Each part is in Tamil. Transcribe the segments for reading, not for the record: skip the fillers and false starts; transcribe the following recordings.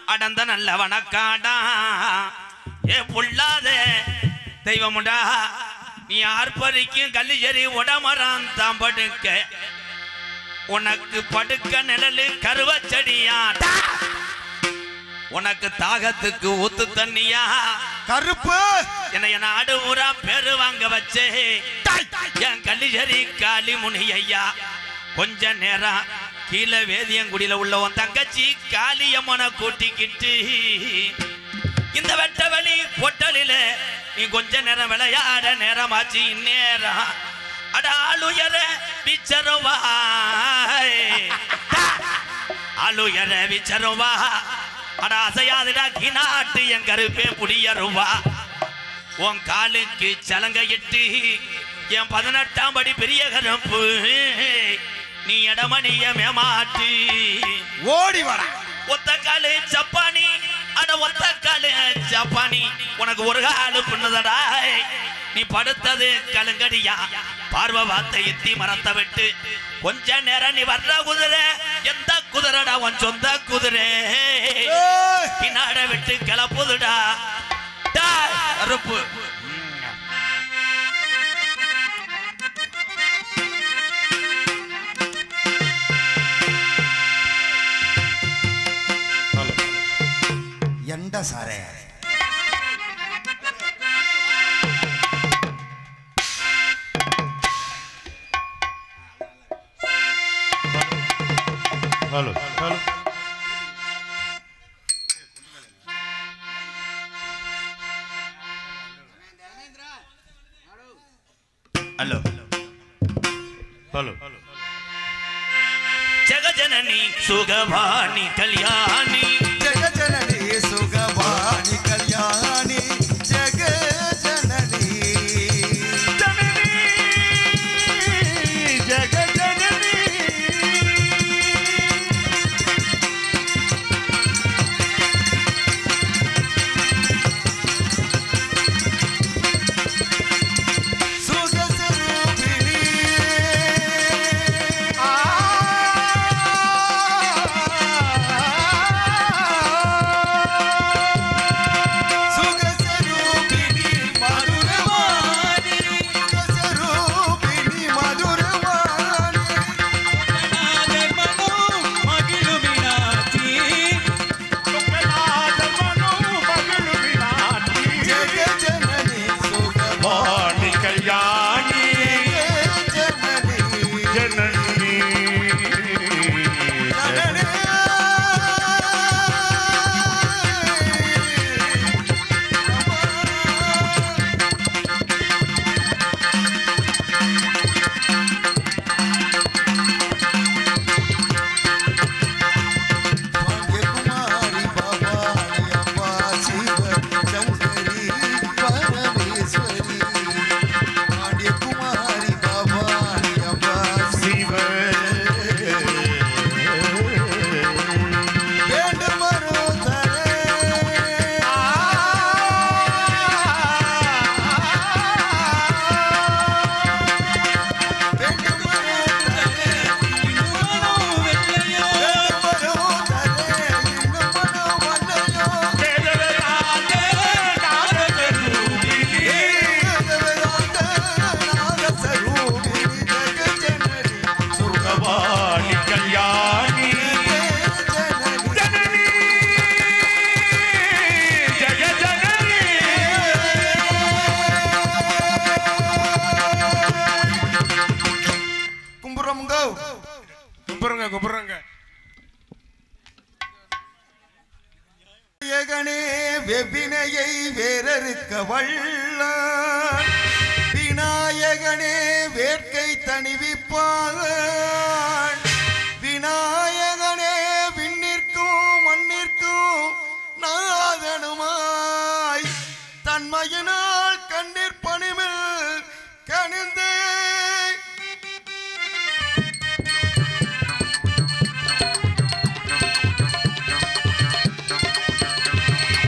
அடந்த நல்ல வணக்காடா ஏ புள்ளாத தெய்வமுடா நீ ஆர்ப்பரிக்கும் கல்லிஜரி உடமரான் தான் படுக்க உனக்கு படுக்க நிழலு கருவச்சடியா உனக்கு தாகத்துக்கு ஊத்து தண்ணியா கருப்பு என்னைய நாடு ஊரா பேரு வாங்க வச்சே என் கல்லிஜரி காளி முனி ஐயா கொஞ்ச நேரம் கீழே வேதியங்குடியில உள்ளவன் தங்கச்சி காளியம்மனை கூட்டிக்கிட்டு இந்த வெட்ட வழி பொட்டலில நீ கொஞ்ச நேரம் விளையாட நேரமாச்சு இந்நேரம் அட ஆளுயர விச்சருவா ஆளுயர விச்சருவா அட அசையாதுடா கிநாட்டு என் கருப்பே புடியருவா உன் காலுக்கு சலங்க இட்டு என் 18ஆம் படி பெரிய கருப்பு நீ இடமணிய மேமாட்டு ஓடி வர ஒத்த காலு சப்பானி அட ஒத்த காலு சப்பானி உனக்கு ஒரு காலு புண்ணுதடா நீ படுத்தது கலங்கடியா பார்வை வார்த்தை எத்தி மரத்தை விட்டு கொஞ்ச நேரம் நீ வர்ற குதிரை எந்த குதிரைடா உன் சொந்த குதிரை பின்னாட விட்டு கிளப்புதுடா கருப்பு ಎಂಡ ಸಾರೆ ಹಲೋ ಹಲೋ ಹಲೋ ಹಲೋ ಜಗಜನನಿ ಸುಗವಾಣಿ ಕಲ್ಯಾಣಿ ಜಗಜನನಿ ಸುಗವಾಣಿ ಕಲ್ಯಾಣಿ ಜಗಜನನಿ ಜಗಜನನಿ குப்புறங்க ஏகனே வெவ்வினையை வேறறுக்க வல்லான் விநாயகனே வேட்கை தணிவிப்பான் விநாயகனே விண்ணிற்கும் மண்ணிற்கும் நாதனுமாய் தன்மையினால் கண்ணீர் பணிமில் கணிந்தே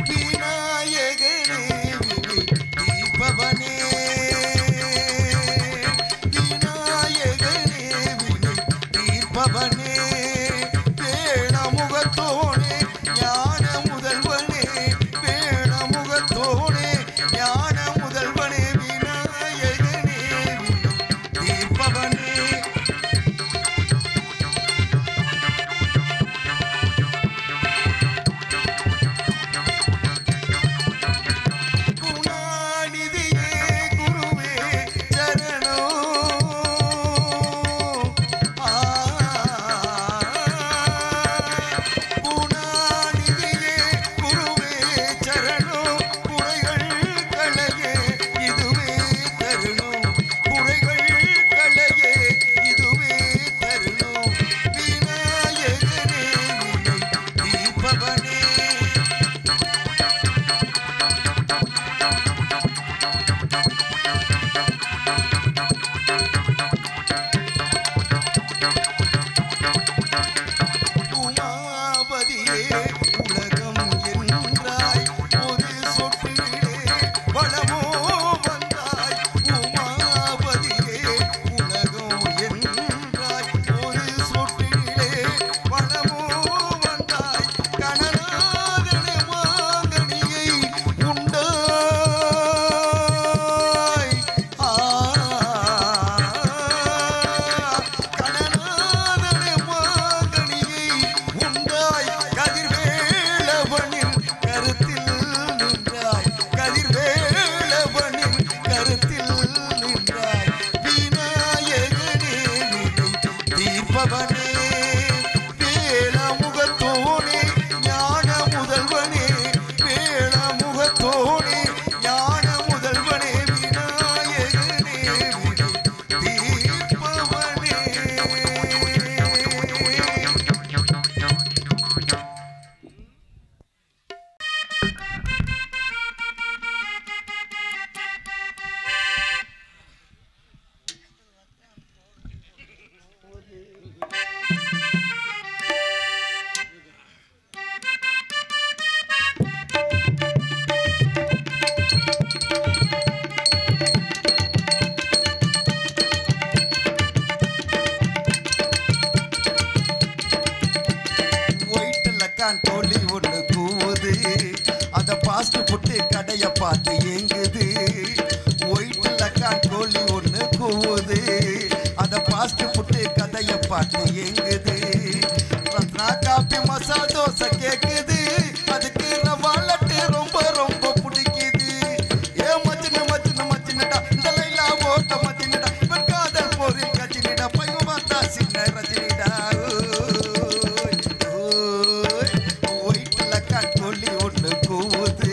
விநாயகனே கோழி ஒண்ணு கூவுது அத பாஸ்ட் புட்டு கடைய பார்த்து ஏங்குது ஒயிட் லக்கான் கோழி ஒண்ணு கூவுது அத பாஸ்ட் புட்டு கதைய பார்த்து ஏங்குது ரத்னா காப்பி மசால் தோசை கேக்குது அதுக்கு ரவா லட்டு ரொம்ப ரொம்ப பிடிக்குது ஏ மச்சின மச்சின மச்சினடா இந்த லைலா ஓட்ட மச்சினடா இவன் காதல் போரில் கச்சினடா பையன் பார்த்தா சின்ன ரஜினிடா ஒயிட்ல கட்டொல்லி ஒண்ணு கூவுது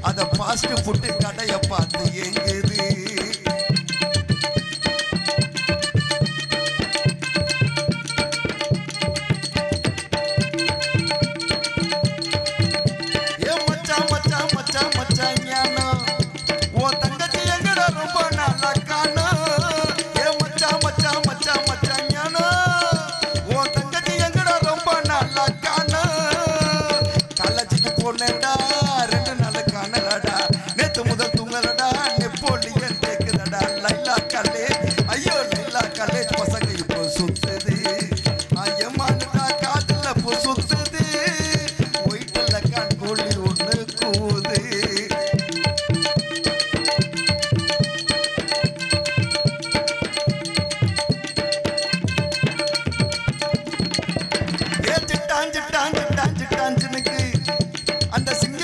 அத பாஸ்ட் புட்டு கடைய பார்த்து ஏங்குது அந்த சிங்க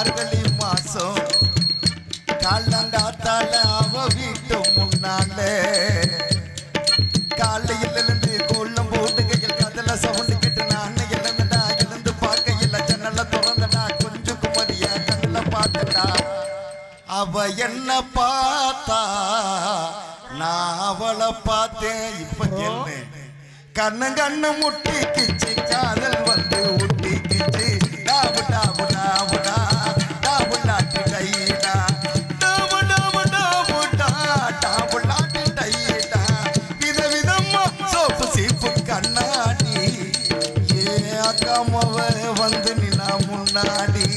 மார்கழி மாசம் காலங்காத்தால அவ வீட்டு முன்னால காலையில் இருந்து கோலம் போட்டுகையில் கதல சவுண்டு கிட்டு நான் எழுந்தடா எழுந்து பார்க்கையில் ஜன்னல திறந்தடா கொஞ்சம் குமரியா கண்ணுல பார்த்தடா அவ என்ன பார்த்தா நான் அவளை பார்த்தேன் இப்ப என்ன கண்ணு கண்ணு முட்டிக்கிச்சு காதல் வந்து ஒட்டிக்கிச்சு டாபு டாபு டாபுடா டாபுலாட்டி டைடா டாபு டாபு டாபுடா டாபுலாட்டி டைடா விதவிதமா சோப்பு சீப்பு கண்ணாடி ஏ அக்காமவ வந்து நின்னா முன்னாடி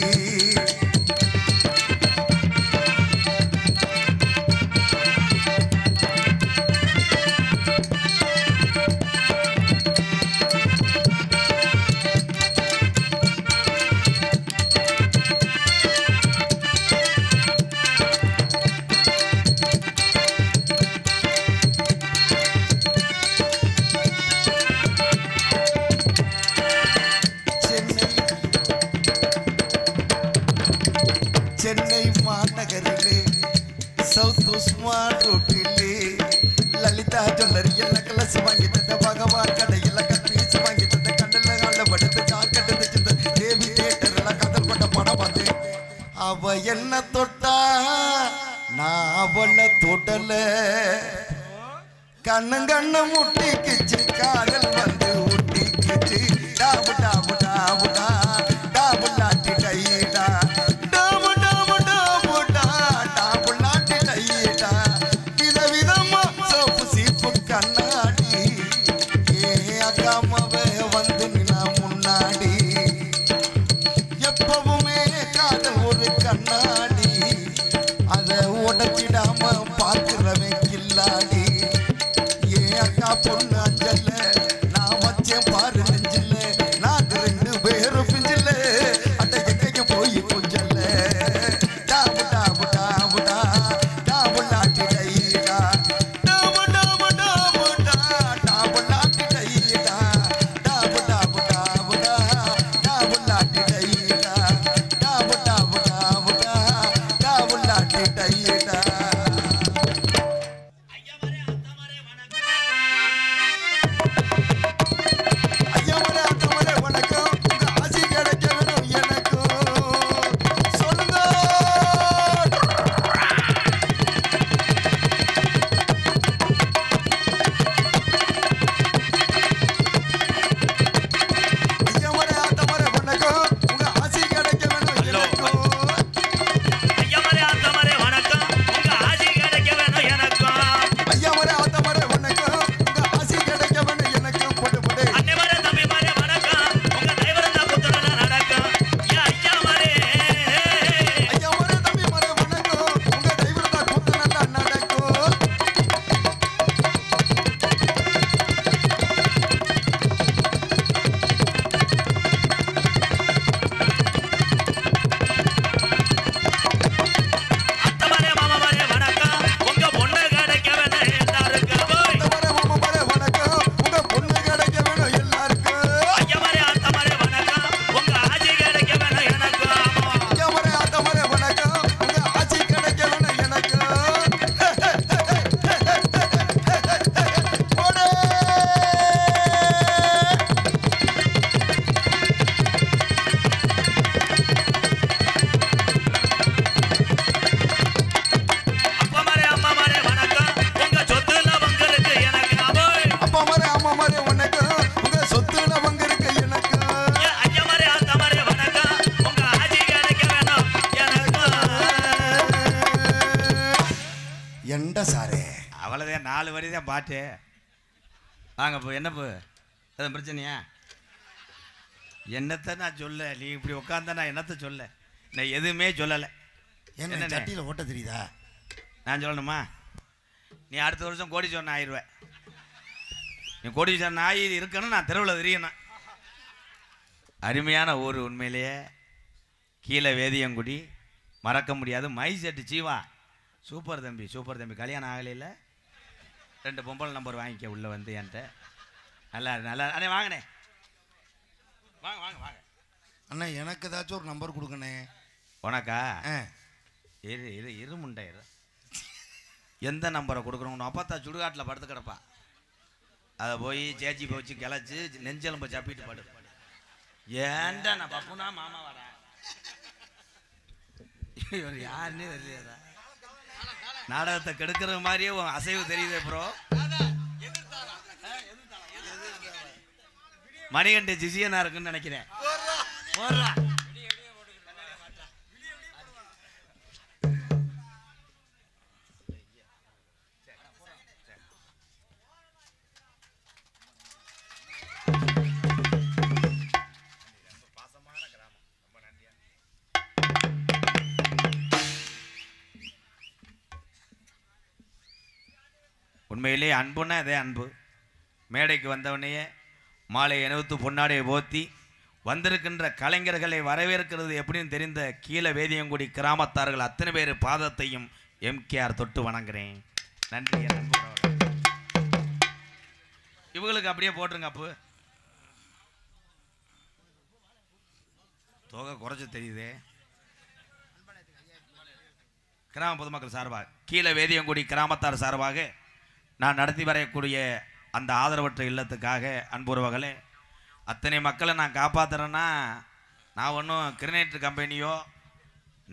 சென்னை மாநகரிலே சவுத் உஸ்மான் ரோட்டிலே லலிதா ஜுவல்லரி எல்லாம் கலசு வாங்கி தந்த பகவான் கடையில் கப்பீஸ் வாங்கி தந்த கண்டல கால படுத்து ஜாக்கெட்டு தைச்சது தேவி தியேட்டர் எல்லாம் கதல் பட்ட படம் பார்த்தேன் அவ என்ன தொட்டா நான் அவளை தொடல கண்ணு கண்ணு முட்டிக்கிச்சு காதல் வந்து ஒட்டிக்கிச்சு டாபு டாபு டாபுடா டாபுலாட்டி டைடா கண்ணாடி ஏ அக்காமவ வந்து நின்னா முன்னாடி எப்பவுமே காதல் ஒரு கண்ணாடி அதை உடைச்சிடாம பார்க்கிறவன் கில்லாடி ஏ அக்கா பொண்ணு அஞ்சல்ல நான் வச்சேன் பாரு நெஞ்சில்ல நாங்க ரெண்டு பேரும் பிஞ்சில்ல அட்டை எங்கைக்கு போய் கொஞ்சல்ல டாபு டாபு டாபுடா டாபுலாட்டி டைடா அவ்வளோதான் 4 வரி தான் பாட்டு. வாங்க இப்போ என்னப்பு எதுவும் பிரச்சனையா? என்னத்தை நான் சொல்ல, நீ இப்படி உட்காந்தா நான் என்னத்தை சொல்ல? நான் எதுவுமே சொல்லலை. என்ன சட்டியில் ஓட்ட தெரியுதா? நான் சொல்லணுமா? நீ அடுத்த வருஷம் கோடீஸ்வரன் ஆயிடுவேன். நீ கோடீஸ்வரன் ஆகி இருக்கணும், நான் தெருவில் தெரியணும். அருமையான ஊர் உண்மையிலேயே. கீழே வேதியங்குடி மறக்க முடியாது. மை செட்டு சீவா சூப்பர் தம்பி, சூப்பர் தம்பி. கல்யாணம் ஆகலையில் 2 பொம்பளை நம்பர் வாங்கிக்க உள்ளே வந்து என்கிட்ட. நல்லா நல்லா அண்ணே வாங்கண்ணே, வாங்க வாங்க வாங்க அண்ணா. எனக்கு ஏதாச்சும் ஒரு நம்பர் கொடுங்கண்ணே. உனக்கா இரு முண்டை எந்த நம்பரை கொடுக்கணும் அப்பத்தா சுடுகாட்டில் படுத்து கிடப்பா அதை போய் சேச்சி போச்சு கிளச்சி நெஞ்செலும்ப சப்பிட்டு படு ஏன்டா நான் பப்புனா மாமா வரேன் இவர் யாருன்னே தெரியல நாடகத்தை கெடுக்கிற மாதிரியே உன் அசைவு தெரியுது ப்ரோ மணிகண்ட ஜிசியனா இருக்குன்னு நினைக்கிறேன் உண்மையிலே அன்புன்னா அதே அன்பு. மேடைக்கு வந்தவனையே மாலை அணிவித்து பொன்னாடையை போத்தி வந்திருக்கின்ற கலைஞர்களை வரவேற்கிறது எப்படின்னு தெரிந்த கீழே வேதியங்குடி கிராமத்தார்கள் அத்தனை பேர் பாதத்தையும் எம்கேஆர் தொட்டு வணங்குறேன். நன்றி. இவங்களுக்கு அப்படியே போட்டுருங்க. அப்பு தொகை குறைச்சி தெரியுதே. கிராம பொதுமக்கள் சார்பாக கீழே வேதியங்குடி கிராமத்தார் சார்பாக நான் நடத்தி வரக்கூடிய அந்த ஆதரவற்ற இல்லத்துக்காக அன்புறவர்களே அத்தனை மக்களை நான் காப்பாற்றுறேன்னா நான் ஒன்றும் கிரினேட்டர் கம்பெனியோ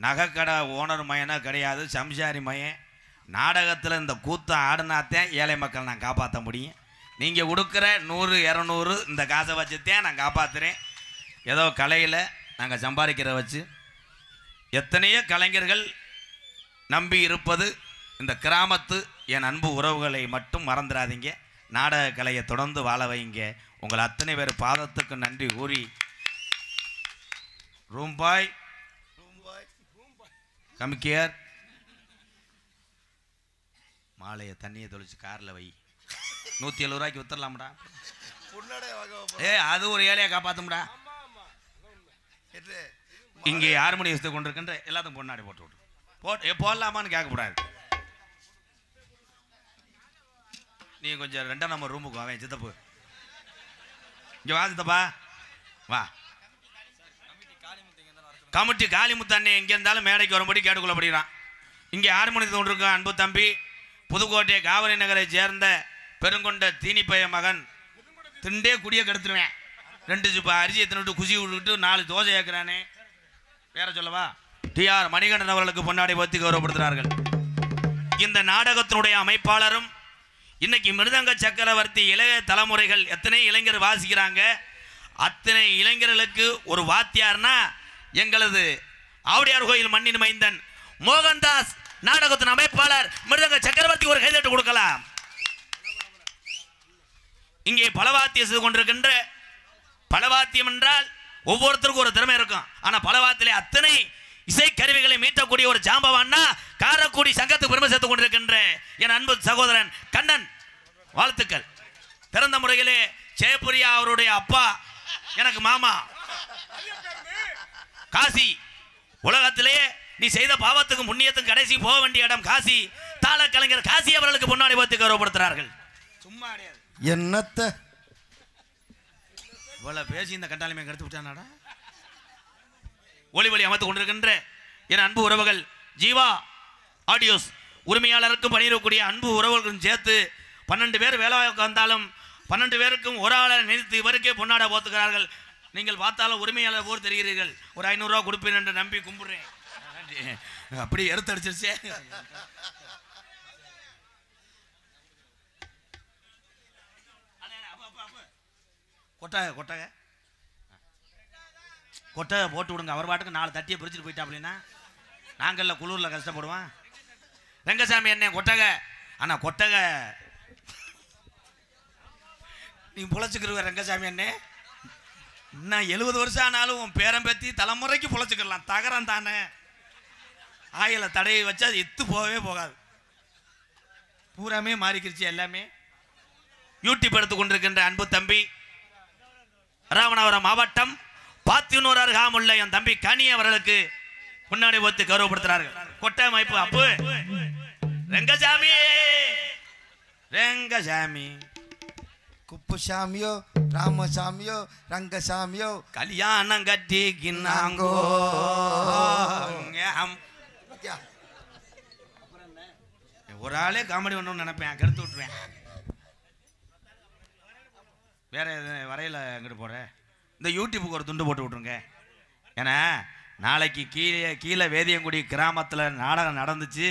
நகைக்கடை ஓனர் மையனோ கிடையாது. சம்சாரி மையன் நாடகத்தில் இந்த கூத்தம் ஆடினாத்தான் ஏழை மக்கள் நான் காப்பாற்ற முடியும். நீங்கள் கொடுக்குற 100 200 இந்த காசை வச்சுத்தான் நான் காப்பாற்றுறேன். ஏதோ கலையில் நாங்கள் சம்பாதிக்கிற வச்சு எத்தனையோ கலைஞர்கள் நம்பி இருப்பது இந்த கிராமத்து என் அன்பு உறவுகளை மட்டும் மறந்துடாதீங்க. நாடக கலையை தொடர்ந்து வாழ வைங்க. உங்கள் அத்தனை பேர் பாதத்துக்கு நன்றி கூறி ரூம்பாய் கமிக்கியர் மாலையை தண்ணியை தொளிச்சு காரில் வை. 170 ரூபாய்க்கு வித்துடலாம்டா. அது ஒரு ஏழையை காப்பாற்றும்டா. இங்கே 6 மணி வசதி கொண்டிருக்கின்ற எல்லாத்துக்கும் பொன்னாடி போட்டு விட்டு போடலாமான்னு கேட்கக்கூடாது. நீ கொஞ்சம் 2ஆம் நம்பர் ரூமுக்கு வாவேன். சித்தப்பு இங்கே வா. சித்தப்பா வா. கமிட்டி காளிமுத்தண்ணே எங்கே இருந்தாலும் மேடைக்கு வரும்படி கேட்டுக்கொள்ளப்படுகிறான். இங்கே 6 மணி கொண்டிருக்க அன்பு தம்பி புதுக்கோட்டை காவிரி நகரை சேர்ந்த பெருங்கொண்ட தீனிப்பைய மகன் திண்டே குடியை கெடுத்துருவேன். 2 சிப்பா அரிசியை தின்னுட்டு குசி விட்டுக்கிட்டு 4 தோசை ஏற்கிறானே. வேற சொல்லவா? டிஆர் மணிகண்டன் அவர்களுக்கு பொன்னாடை போத்தி கௌரவப்படுத்துகிறார்கள். இந்த நாடகத்தினுடைய அமைப்பாளரும் இன்னைக்கு மிருதங்க சக்கரவர்த்தி இளைய தலைமுறைகள் எத்தனை இளைஞர் வாசிக்கிறாங்க. அத்தனை இளைஞர்களுக்கு ஒரு வாத்தியார்னா எங்களது ஆவுடையார் கோயில் மண்ணின் மைந்தன் மோகன்தாஸ் நாடகத்தின் அமைப்பாளர் மிருதங்க சக்கரவர்த்தி ஒரு கைதட்டு கொடுக்கலாம். இங்கே பலவாத்தியம் செய்து கொண்டிருக்கின்ற பலவாத்தியம் என்றால் ஒவ்வொருத்தருக்கும் ஒரு திறமை இருக்கும். ஆனால் பலவாத்திலே அத்தனை இசைக்கருவிகளை மீட்டக்கூடிய ஒரு ஜாம்பவான்னா காரக்குடி சங்கத்துக்கு பெருமை சேர்த்துக் கொண்டிருக்கின்ற என் அன்பு சகோதரன் கண்ணன். வாழ்த்துக்கள். பிறந்த முறையிலே ஜெயபுரியா அவருடைய அப்பா எனக்கு மாமா. காசி உலகத்திலே நீ செய்த பாவத்துக்கு புண்ணியத்துக்கு கடைசி போக வேண்டிய இடம் காசி. தாள கலைஞர் காசி அவர்களுக்கு முன்னாடி பார்த்து கௌரவப்படுத்துகிறார்கள். சும்மா என்னத்த இவ்வளவு பேசி இந்த கண்டாலுமே கெடுத்து விட்டானாடா. ஒளி அமைத்துக் கொண்டிருக்கின்ற என் அன்பு உறவுகள் ஜீவா ஆடியோஸ் உரிமையாளருக்கும் பணியிடக்கூடிய அன்பு உறவுகளுக்கும் சேர்த்து 12 பேர் வேலை வந்தாலும் 12 பேருக்கும் ஒரு ஆளை நிறுத்தி இவருக்கே பொன்னாட போத்துக்கிறார்கள். நீங்கள் பார்த்தாலும் உரிமையாளர் போர் தெரிகிறீர்கள். ஒரு 500 ரூபா கொடுப்பேன் என்று நம்பி கும்பிடுறேன். அப்படி எடுத்தடிச்சிருச்சே. கொட்டாக கொட்டாக கொட்டை போட்டு விடுங்க. அவர் பாட்டுக்கு 4 தட்டியை பிரிச்சுட்டு போயிட்டா அப்படின்னா நாங்கள்ல குளூரில் கஷ்டப்படுவோம். ரெங்கசாமி என்ன கொட்டகை. ஆனால் கொட்டகை நீ பொழைச்சிக்கிருவ ரெங்கசாமி அண்ணே. இன்னும் 70 வருஷம் ஆனாலும் உன் பேரம் பேத்தி தலைமுறைக்கு பொழைச்சிக்கலாம். தகரம் தானே. ஆயில தடையை வச்சு அது எத்து போகவே போகாது. பூராமே மாறிக்கிருச்சு எல்லாமே. யூடியூப் எடுத்து கொண்டிருக்கின்ற அன்பு தம்பி ராமநாதபுரம் மாவட்டம் பாத்தினூர் அருகாமுள்ள என் தம்பி கனி அவர்களுக்கு முன்னாடி ஒத்து கௌரவப்படுத்துறார்கள். கொட்டை அமைப்பு அப்பு ரெங்கசாமி ரெங்கசாமி குப்புசாமியோ ராமசாமியோ ரங்கசாமியோ கல்யாணம் கட்டிக்கின்னாங்கோ. ஒரு ஆளே காமெடி பண்ணணும்னு நினைப்பேன், கெடுத்து விட்டுருவேன். வேற எது வரையில அங்கிட்டு போற இந்த யூடியூப்புக்கு ஒரு துண்டு போட்டு விட்ருங்க. ஏன்னா நாளைக்கு கீழே வேதியங்குடி கிராமத்தில் நாடகம் நடந்துச்சு,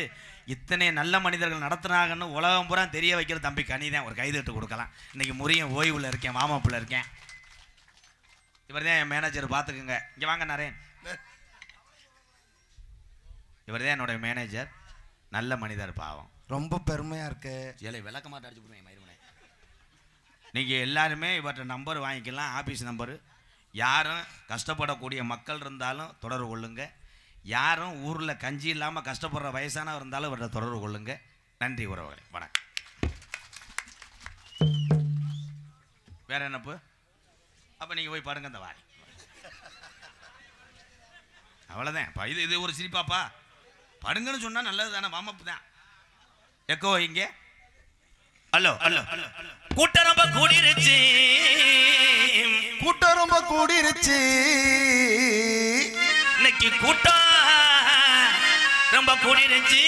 இத்தனை நல்ல மனிதர்கள் நடத்துனாங்கன்னு உலகம் பூரா தெரிய வைக்கிற தம்பி கனிதான். ஒரு கைதட்டு கொடுக்கலாம். இன்னைக்கு முறியும் ஓய்வில் இருக்கேன், மாமாப்பில் இருக்கேன். இவர் தான் என் மேனேஜர், பார்த்துக்குங்க. இங்கே வாங்க நரேன். இவர் தான் என்னோட மேனேஜர். நல்ல மனிதர், பாவம். ரொம்ப பெருமையா இருக்கு. ஏழை விளக்க மாட்ட அடிச்சு போடுவேன் மயிர்மனை. நீங்கள் எல்லாருமே இவர்கிட்ட நம்பர் வாங்கிக்கலாம், ஆஃபீஸ் நம்பரு. யாரும் கஷ்டப்படக்கூடிய மக்கள் இருந்தாலும் தொடர்பு கொள்ளுங்க. யாரும் ஊரில் கஞ்சி இல்லாமல் கஷ்டப்படுற வயசானவர் இருந்தாலும் இவர்கிட்ட தொடர்பு கொள்ளுங்க. நன்றி உறவுகளே, வணக்கம். வேற என்னப்பு? அப்போ நீங்கள் போய் பாருங்க இந்த வாய். அவ்வளோதான். இது ஒரு சிரிப்பாப்பா. படுங்கன்னு சொன்னால் நல்லது தானே, வாமப்பு தான். எக்கோ இங்கே. ஹலோ ஹலோ கூட்டம் ரொம்ப கூடிருச்சு, கூட்டம் ரொம்ப கூடிருச்சு. இன்னைக்கு கூட்டம் ரொம்ப கூடிருச்சு.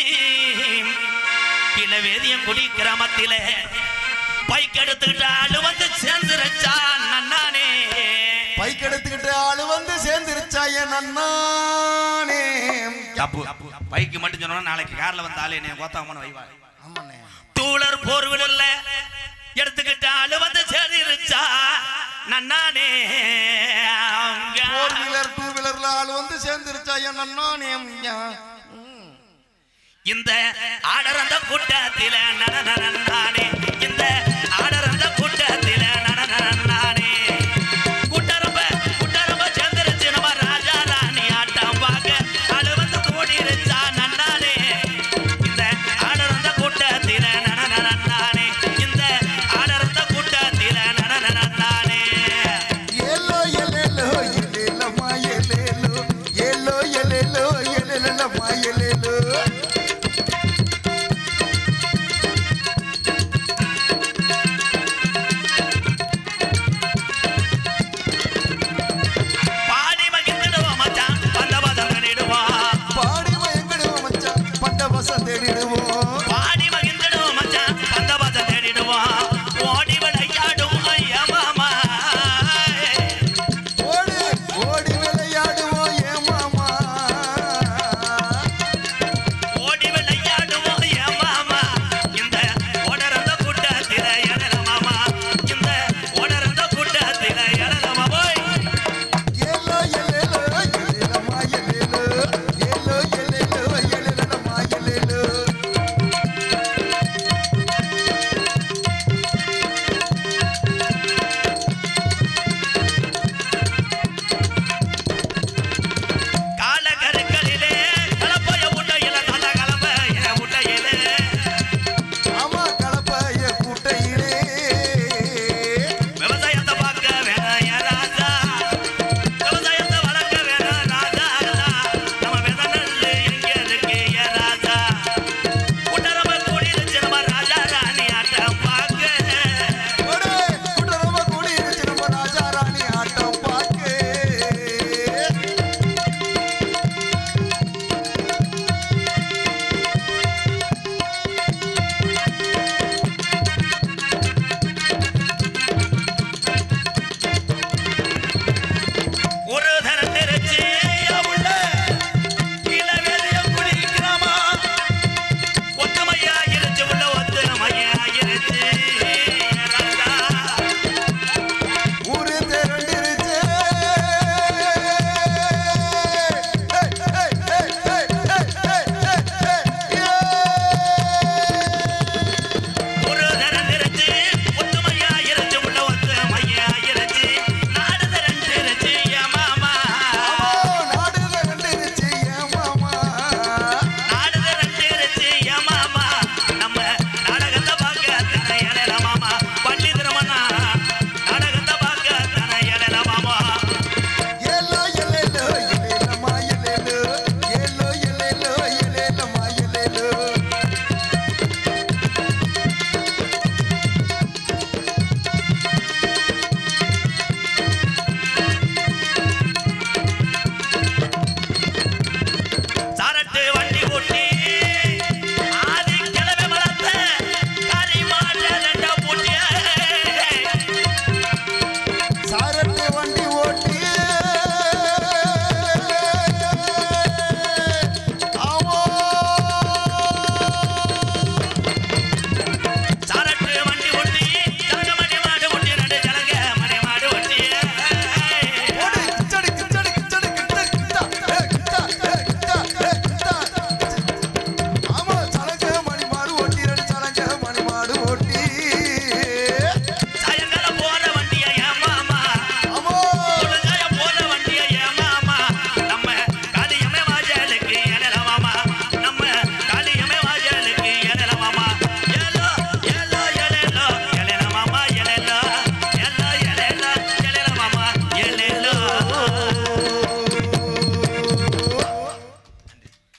கீழே வேதியங்குடி கிராமத்தில பைக் எடுத்துக்கிட்ட ஆளு வந்து சேர்ந்துருச்சா நன்னானே. பைக் எடுத்துக்கிட்ட ஆளு வந்து சேர்ந்துருச்சா என் நன்னானே. தப்பு. பைக்கு மட்டும் சொன்னா நாளைக்கு கார்ல வந்து ஆளு என்ன கோத்தாமன்னு வைவா. ஆமாண்ணே. டூலர் போர் வீலர்ல எடுத்துக்கிட்ட ஆளு வந்து சேர்ந்துருச்சா நன்னானே. ஃபோர் வீலர் டூ வீலர்ல ஆளு வந்து சேர்ந்துருச்சா என் நன்னானே. இந்த ஆடரந்த கூட்டத்தில நனநனநானே. இந்த ஆடரந்த கூட்டத்தில நனநனநானே. கூட்டரம்ப சேர்ந்துருச்சு நம்ம ராஜா ராணி ஆட்டம் பார்க்க ஆளு வந்து கூடிருச்சா நன்னானே. இந்த ஆடரந்த கூட்டத்தில நனநனநானே. இந்த ஆடரந்த கூட்டத்தில நனநனநானே. ஏலோ எலேலோ எலேலமா எலேலோ ஏலோ எலேலோ எலேலமா எலேலோ.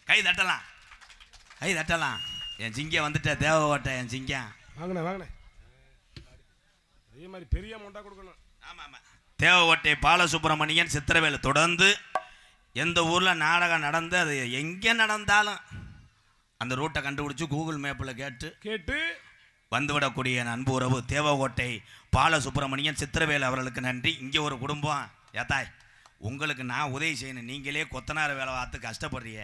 கை தட்டலாம், கை தட்டலாம். என் சிங்கம் வந்துட்ட, தேவ ஓட்ட என் சிங்கம். வாங்கண்ணே வாங்கண்ணே, அதே மாதிரி பெரிய அமௌண்ட்டாக கொடுக்கணும். ஆமாம் ஆமாம். தேவ ஓட்டை பாலசுப்ரமணியன் சித்திரவேலு தொடர்ந்து எந்த ஊரில் நாடகம் நடந்து அது எங்கே நடந்தாலும் அந்த ரூட்டை கண்டுபிடிச்சி கூகுள் மேப்பில் கேட்டு வந்துவிடக்கூடிய என் அன்பு உறவு தேவகோட்டை பாலசுப்ரமணியன் சித்திரவேலு அவர்களுக்கு நன்றி. இங்கே ஒரு குடும்பம் ஏத்தாய், உங்களுக்கு நான் உதவி செய்யணும், நீங்களே கொத்தனார் வேலை பார்த்து கஷ்டப்படுறிய,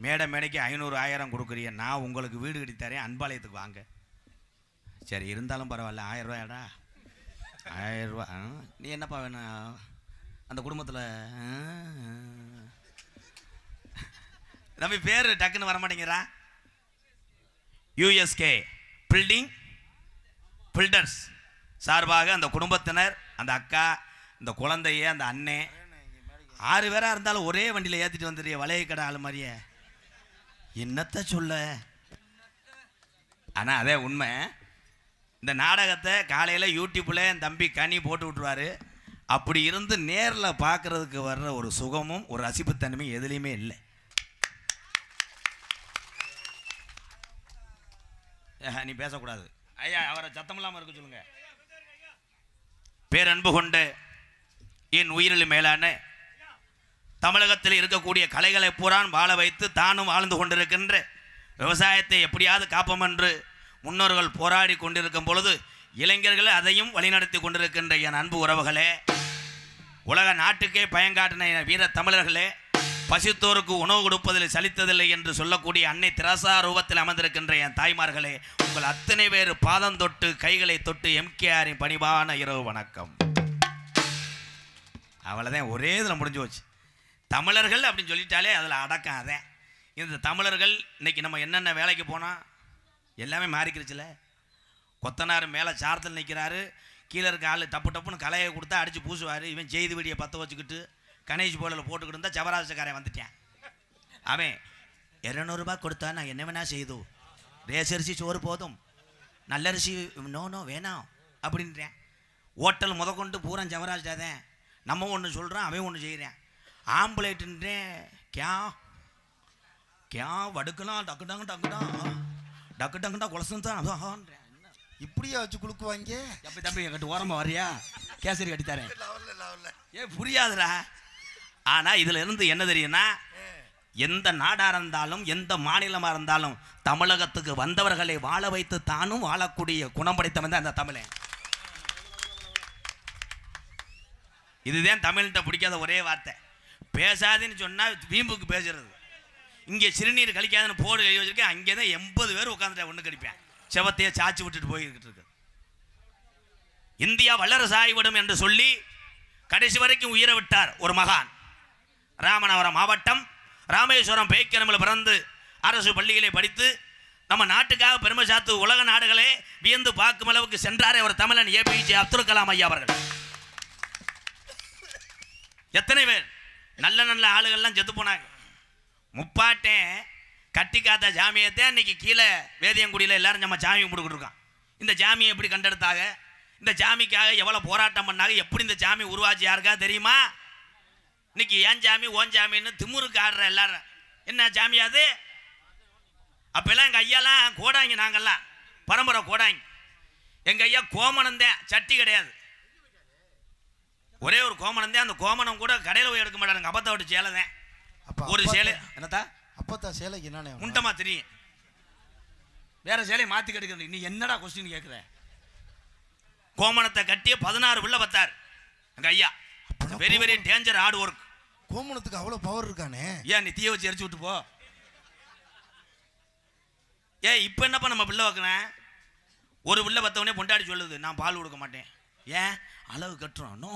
மேடைக்கு 500 1000 கொடுக்குறிய, நான் உங்களுக்கு வீடு கட்டி தரேன், அன்பாளையத்துக்கு வாங்க. சரி இருந்தாலும் பரவாயில்ல, 1000 ரூபாயாடா, 1000 ரூபா. நீ என்னப்பா வேணும் அந்த குடும்பத்தில்? தம்பி பேர் டக்குன்னு வர மாட்டேங்கிறா. யூஎஸ்கே பில்டிங் பில்டர்ஸ் சார்பாக அந்த குடும்பத்தினர், அந்த அக்கா, அந்த குழந்தைய, அந்த அண்ணே 6 பேராக இருந்தாலும் ஒரே வண்டியில் ஏற்றிட்டு வந்துடுறிய, வளைய கடை ஆள் மாதிரியே. என்னத்தை சொல்ல, ஆனால் அதே உண்மை. இந்த நாடகத்தை காலையில் யூடியூப்பில் என் தம்பி கனி போட்டு விட்ருவார். அப்படி இருந்து நேரில் பார்க்குறதுக்கு வர்ற ஒரு சுகமும் ஒரு ரசிப்புத்தன்மையும் எதுலேயுமே இல்லை. நீ பேசக்கூடாது ஐயா, அவரை சத்தம் இல்லாமல் இருக்க சொல்லுங்க. பேரன்பு கொண்டு என் உயிரில் மேலான தமிழகத்தில் இருக்கக்கூடிய கலைகளை பூரான் வாழ வைத்து தானும் வாழ்ந்து கொண்டிருக்கின்ற விவசாயத்தை எப்படியாவது காப்போம் என்று முன்னோர்கள் போராடி கொண்டிருக்கும் பொழுது இளைஞர்கள் அதையும் வழிநடத்தி கொண்டிருக்கின்ற என் அன்பு உறவுகளே, உலக நாட்டுக்கே பயங்காட்டின வீர தமிழர்களே, பசித்தோருக்கு உணவு கொடுப்பதில் சலித்ததில்லை என்று சொல்லக்கூடிய அன்னை திராசா ரூபத்தில் அமர்ந்திருக்கின்ற என் தாய்மார்களே, உங்கள் அத்தனை பேர் பாதம் தொட்டு கைகளை தொட்டு எம்கேஆரின் பணிவான இரவு வணக்கம். அவ்வளோதான், ஒரே இதில் முடிஞ்சு போச்சு. தமிழர்கள் அப்படின்னு சொல்லிட்டாலே அதில் அடக்கம். அதேன் இந்த தமிழர்கள். இன்னைக்கு நம்ம என்னென்ன வேலைக்கு போனால் எல்லாமே மாறிக்கிருச்சுல. கொத்தனார் மேலே சாரத்தில் நிற்கிறாரு, கீழே இருக்க ஆள் டப்பு டப்புன்னு கலையை கொடுத்தா அடித்து பூசுவார். இவன் செய்தி வீடியை பற்ற வச்சுக்கிட்டு கணேஷ் போலில் போட்டுக்கிட்டு இருந்தால் ஜவராஜக்காரன் வந்துட்டேன். அவன் 200 ரூபா கொடுத்தா நான் என்ன வேணா செய்து, ரேசரிசி சோறு போதும், நல்லரிசி நோ வேணாம் அப்படின்றேன். ஹோட்டல் முதற்கொண்டு பூரா ஜவராஜாதேன். நம்ம ஒன்று சொல்கிறோம், அவன் ஒன்று செய்கிறேன். ஆம்புலேட்டுன்றேன், கே வடுக்கலாம், டக்கு டங்கு டக்கு டங்குடா குலசம் தான் அதான்றேன். இப்படியா வச்சு குளுக்குவாங்க? எப்போ தம்பி என்கிட்ட ஓரமாக வரியா, கேசரி கட்டித்தரேன். புரியாதுடா. ஆனால் இதில் இருந்து என்ன தெரியும்னா, எந்த நாடாக இருந்தாலும் எந்த மாநிலமாக இருந்தாலும் தமிழகத்துக்கு வந்தவர்களை வாழ வைத்து தானும் வாழக்கூடிய குணம் படைத்தவன் தான் அந்த தமிழன். இதுதான் தமிழ்கிட்ட பிடிக்காத ஒரே வார்த்தை. பேசாதுன்னு சொன்னால் வீம்புக்கு பேசுறது. இங்கே சிறுநீர் கழிக்காதுன்னு போடு எழுதி வச்சிருக்கேன், அங்கே தான் 80 பேர் உட்காந்துட்டு ஒன்று கடிப்பேன். செவத்தையே சாச்சி விட்டுட்டு போய்கிட்டு இருக்கு. இந்தியா வல்லரசு ஆகிவிடும் என்று சொல்லி கடைசி வரைக்கும் உயிரை விட்டார் ஒரு மகான். ராமநாதபுரம் மாவட்டம் ராமேஸ்வரம் பேய்க்கிரமில் பிறந்து அரசு பள்ளிகளை படித்து நம்ம நாட்டுக்காக பெருமை சாத்து உலக நாடுகளே வியந்து பார்க்கும் அளவுக்கு சென்றாரே ஒரு தமிழன் ஏபிஜே அப்துல் கலாம் ஐயா அவர்கள். எத்தனை பேர் நல்ல நல்ல ஆளுகள்லாம் செத்து போனாங்க. முப்பாட்டேன் கட்டி காத்த ஜாமியத்தை அன்னைக்கு கீழே வேதியங்குடியில் எல்லாரும் நம்ம ஜாமி கும்பிட்டுக்கிட்டு இருக்கோம். இந்த ஜாமியை எப்படி கண்டெடுத்தாக, இந்த ஜாமிக்காக எவ்வளோ போராட்டம் பண்ணாங்க, எப்படி இந்த ஜாமி உருவாச்சு யாருக்கா தெரியுமா? இன்னைக்கு ஏன் ஜாமி ஓன் ஜாமின்னு திமுருக்கு ஆடுற எல்லாரும். என்ன ஜாமி அது? அப்பெல்லாம் எங்கள் ஐயாலாம் கோடாங்க, நாங்கள்லாம் பரம்பரை கோடாங்க. எங்கள் ஐயா கோமனந்தேன், சட்டி கிடையாது, ஒரே ஒரு கோமனந்தேன். அந்த கோமனம் கூட கடையில் போய் எடுக்க மாட்டாங்க, அப்பத்தை விட்டு சேலைதான். ஒரு சேலை என்னத்தா அப்பத்தா சேலைக்கு என்னன்னு உண்டமா தெரியும், வேற சேலையை மாற்றி கெடுக்கிறது. நீ என்னடா கொஸ்டின் கேட்குற? கோமணத்தை கட்டிய 16 பிள்ளை பத்தார் எங்கள் ஐயா. Very very danger hard work. கோமணத்துக்கு அவ்வளோ பவர் இருக்கானே. ஏன் நீ தீய வச்சு எரிச்சு விட்டு போ. இப்போ என்னப்பா நம்ம பிள்ளை வைக்கிறேன்? ஒரு பிள்ளை பத்தவனே பொண்டாடி சொல்லுது நான் பால் கொடுக்க மாட்டேன். ஏன்? அளவு கட்டுறோம். நோ,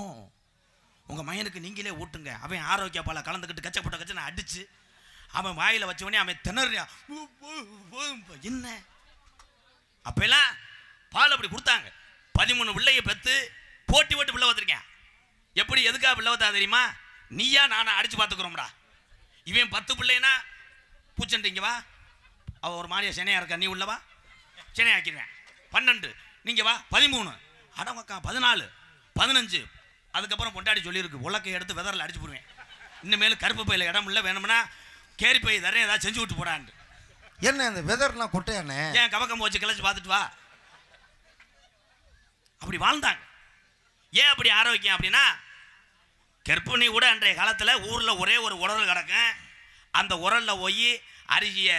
உங்கள் மையனுக்கு நீங்களே ஊட்டுங்க. அவன் ஆரோக்கிய பாலை கலந்துக்கிட்டு கச்சப்பட்ட கச்சனை அடிச்சு அவன் வாயில் வச்சவனே அவன் திணறியா. என்ன அப்பெல்லாம் பால் அப்படி கொடுத்தாங்க. 13 பிள்ளையை பெற்று போட்டி போட்டு பிள்ளை வச்சிருக்கேன். எப்படி எதுக்காக பிள்ளை வத்தா தெரியுமா? நீயா நானா அடிச்சு பார்த்துக்கிறோம்டா. இவன் 10 பிள்ளைனா பூச்சண்டிங்க வா, அவள் ஒரு மாதிரியா சென்னையா இருக்கா, நீ உள்ளவா சென்னையாக்கிடுவேன். 12 நீங்க வா 13 அடமக்கா 14 15. அதுக்கப்புறம் பொண்டாடி சொல்லியிருக்கு உலக்கை எடுத்து வெதரில் அடிச்சு போடுவேன். இனிமேல் கருப்பு பையில் இடம் இல்லை, வேணும்னா கேரி போய் தரேன் ஏதாவது செஞ்சு விட்டு போடான்னு. என்ன இந்த வெதர்லாம் கொட்டையானே? ஏன் கவக்கம் போச்சு கிளச்சி பார்த்துட்டு வா. அப்படி வாழ்ந்தாங்க. ஏன் அப்படி ஆரோக்கியம் அப்படின்னா, கர்ப்பிணி கூட அன்றைய காலத்தில் ஊரில் ஒரே ஒரு உரல் கிடக்கும். அந்த உரலில் போய் அரிசியை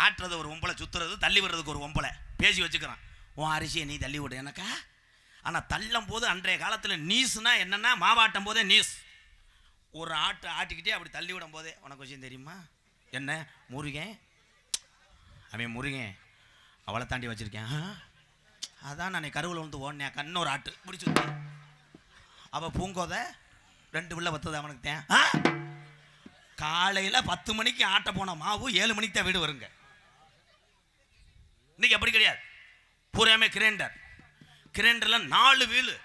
ஆட்டுறது ஒரு ஒம்பளை, சுற்றுறது தள்ளி விடுறதுக்கு ஒரு ஒம்பளை பேசி வச்சுக்கிறான். உன் அரிசியை நீ தள்ளி விடு எனக்கா. ஆனால் தள்ளும் போது அன்றைய காலத்தில் நீஸ்னா என்னென்னா, மாவாட்டும் போதே நீஸ். ஒரு ஆட்டை ஆட்டிக்கிட்டே அப்படி தள்ளி விடும் போதே உனக்கு விஷயம் தெரியுமா என்ன? முருகன் அவன் முருகன் அவளை தாண்டி வச்சுருக்கேன். அதான் நான் கருவில் வந்து ஓடினேன். கண்ணொரு ஆட்டு பிடிச்சி அவள் பூங்கோதை 2 பிள்ளை பத்தது அவனுக்கு தேன். காலையில் 10 மணிக்கு ஆட்ட போன மாவு 7 மணிக்கு தான் வீடு வருங்க. இன்னைக்கு அப்படி கிடையாது. பூராமே கிரைண்டரில் 4 வீலு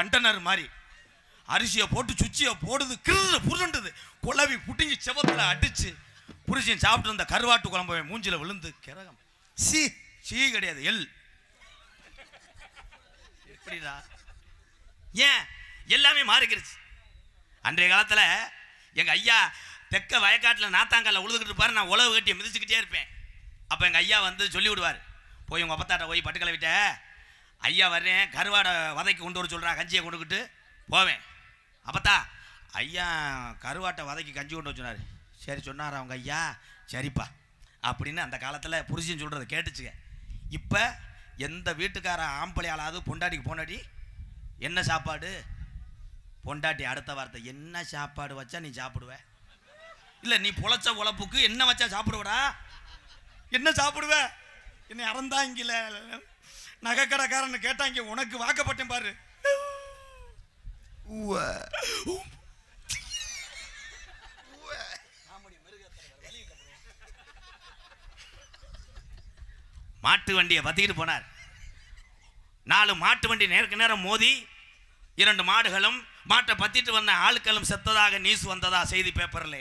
கண்டெய்னர் மாதிரி அரிசியை போட்டு சுச்சியை போடுது, கிரு புருண்டுது, குழவி புட்டிங்கி செவத்தில் அடிச்சு புரிச்சின் சாப்பிட்டு இருந்த கருவாட்டு குழம்பு மூஞ்சில விழுந்து கிரகம். சீ கிடையாது எல். எப்படிடா? ஏன் எல்லாமே மாறிக்கிருச்சு. அன்றைய காலத்தில் எங்கள் ஐயா தெக்க வயக்காட்டில் நாத்தாங்காலில் உழுதுகிட்டு இருப்பார். நான் உழவு கட்டியை மிதிச்சுக்கிட்டே இருப்பேன். அப்போ எங்கள் ஐயா வந்து சொல்லி விடுவார், போய் உங்கள் அப்பத்தாட்ட போய் பட்டுக்களை விட்ட ஐயா வர்றேன், கருவாடை வதைக்கு கொண்டு வர சொல்கிறா, கஞ்சியை கொண்டுக்கிட்டு போவேன். அப்பத்தா ஐயா கருவாட்டை வதைக்கு கஞ்சி கொண்டு வர சொன்னார். சரி சொன்னார் அவங்க ஐயா, சரிப்பா அப்படின்னு அந்த காலத்தில் புருஷன் சொல்கிறத கேட்டுச்சுங்க. இப்போ எந்த வீட்டுக்கார ஆம்பளையாளாவது பொண்டாட்டிக்கு பொண்டாட்டி என்ன சாப்பாடு, பொண்டாட்டி அடுத்த வார்த்தை என்ன சாப்பாடு வச்சா நீ சாப்பிடுவ, இல்லை நீ பொழைச்ச உழப்புக்கு என்ன வச்சா சாப்பிடுவடா, என்ன சாப்பிடுவ, என்னை அறந்தாங்கில நகைக்கடைக்காரன்னு கேட்டாங்க, உனக்கு வாக்கப்பட்டேன் பாரு. மாட்டு வண்டியை பத்திக்கிட்டு போனார். 4 மாட்டு வண்டி நேருக்கு நேரம் மோதி 2 மாடுகளும் மாட்டை பத்திட்டு வந்த ஆட்களும் செத்ததாக நியூஸ் வந்ததா செய்தி பேப்பர்ல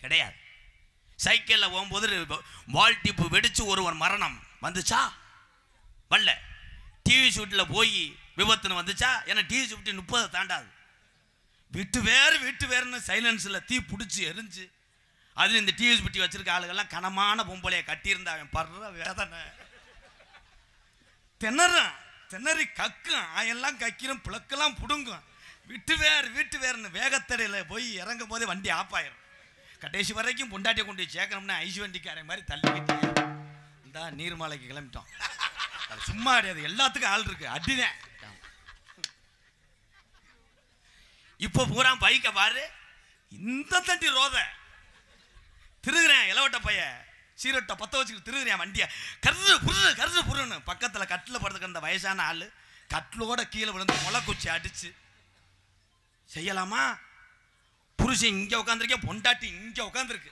கிடையாது. சைக்கிளில் போகும்போது வால் டிப்பு வெடிச்சு ஒருவர் மரணம் வந்துச்சா வரல. டிவி ஷூட்டில் போய் விபத்துன்னு வந்துச்சா, ஏன்னா டிவி ஷூட்டி 30 தாண்டாது. வீட்டு வேறுன்னு சைலன்ஸில் தீ பிடிச்சி எரிஞ்சு, அது இந்த டிவி ஷூட்டி வச்சிருக்க ஆளுகள்லாம் கனமான பொம்பளையை கட்டியிருந்தா அவன் படுற வேதனை. திணறி கக்கும், ஆயெல்லாம் கக்கிரும், பிளக்கெல்லாம் பிடுங்கும். வீட்டு வேறுன்னு வேகத்தடையில் போய் இறங்கும் போதே வண்டி ஆஃப் ஆயிரும். கடைசி வரைக்கும் பொண்டாட்டியை கொண்டு சேர்க்கணும்னா ஐஸ் வண்டிக்காரன் மாதிரி தள்ளிக்கிட்டு இந்த நீர்மலைக்கு கிளம்பிட்டோம். அது சும்மா கிடையாது, எல்லாத்துக்கும் ஆள் இருக்கு, அடிதான். இப்போ பூரா பைக்க பாரு, இந்த தண்டி ரோத திருகுறேன், இளவட்ட பைய சீரட்டை பற்ற வச்சுக்கிட்டு திருகுறேன் வண்டியை, கருது புருன்னு. பக்கத்தில் கட்டில் படுத்துக்கிற அந்த வயசான ஆள் கட்டிலோட கீழே விழுந்து முளைக்குச்சி அடிச்சு செய்யலாமா? புருஷன் இங்கே உட்காந்துருக்கேன், பொண்டாட்டி இங்கே உட்காந்துருக்கு.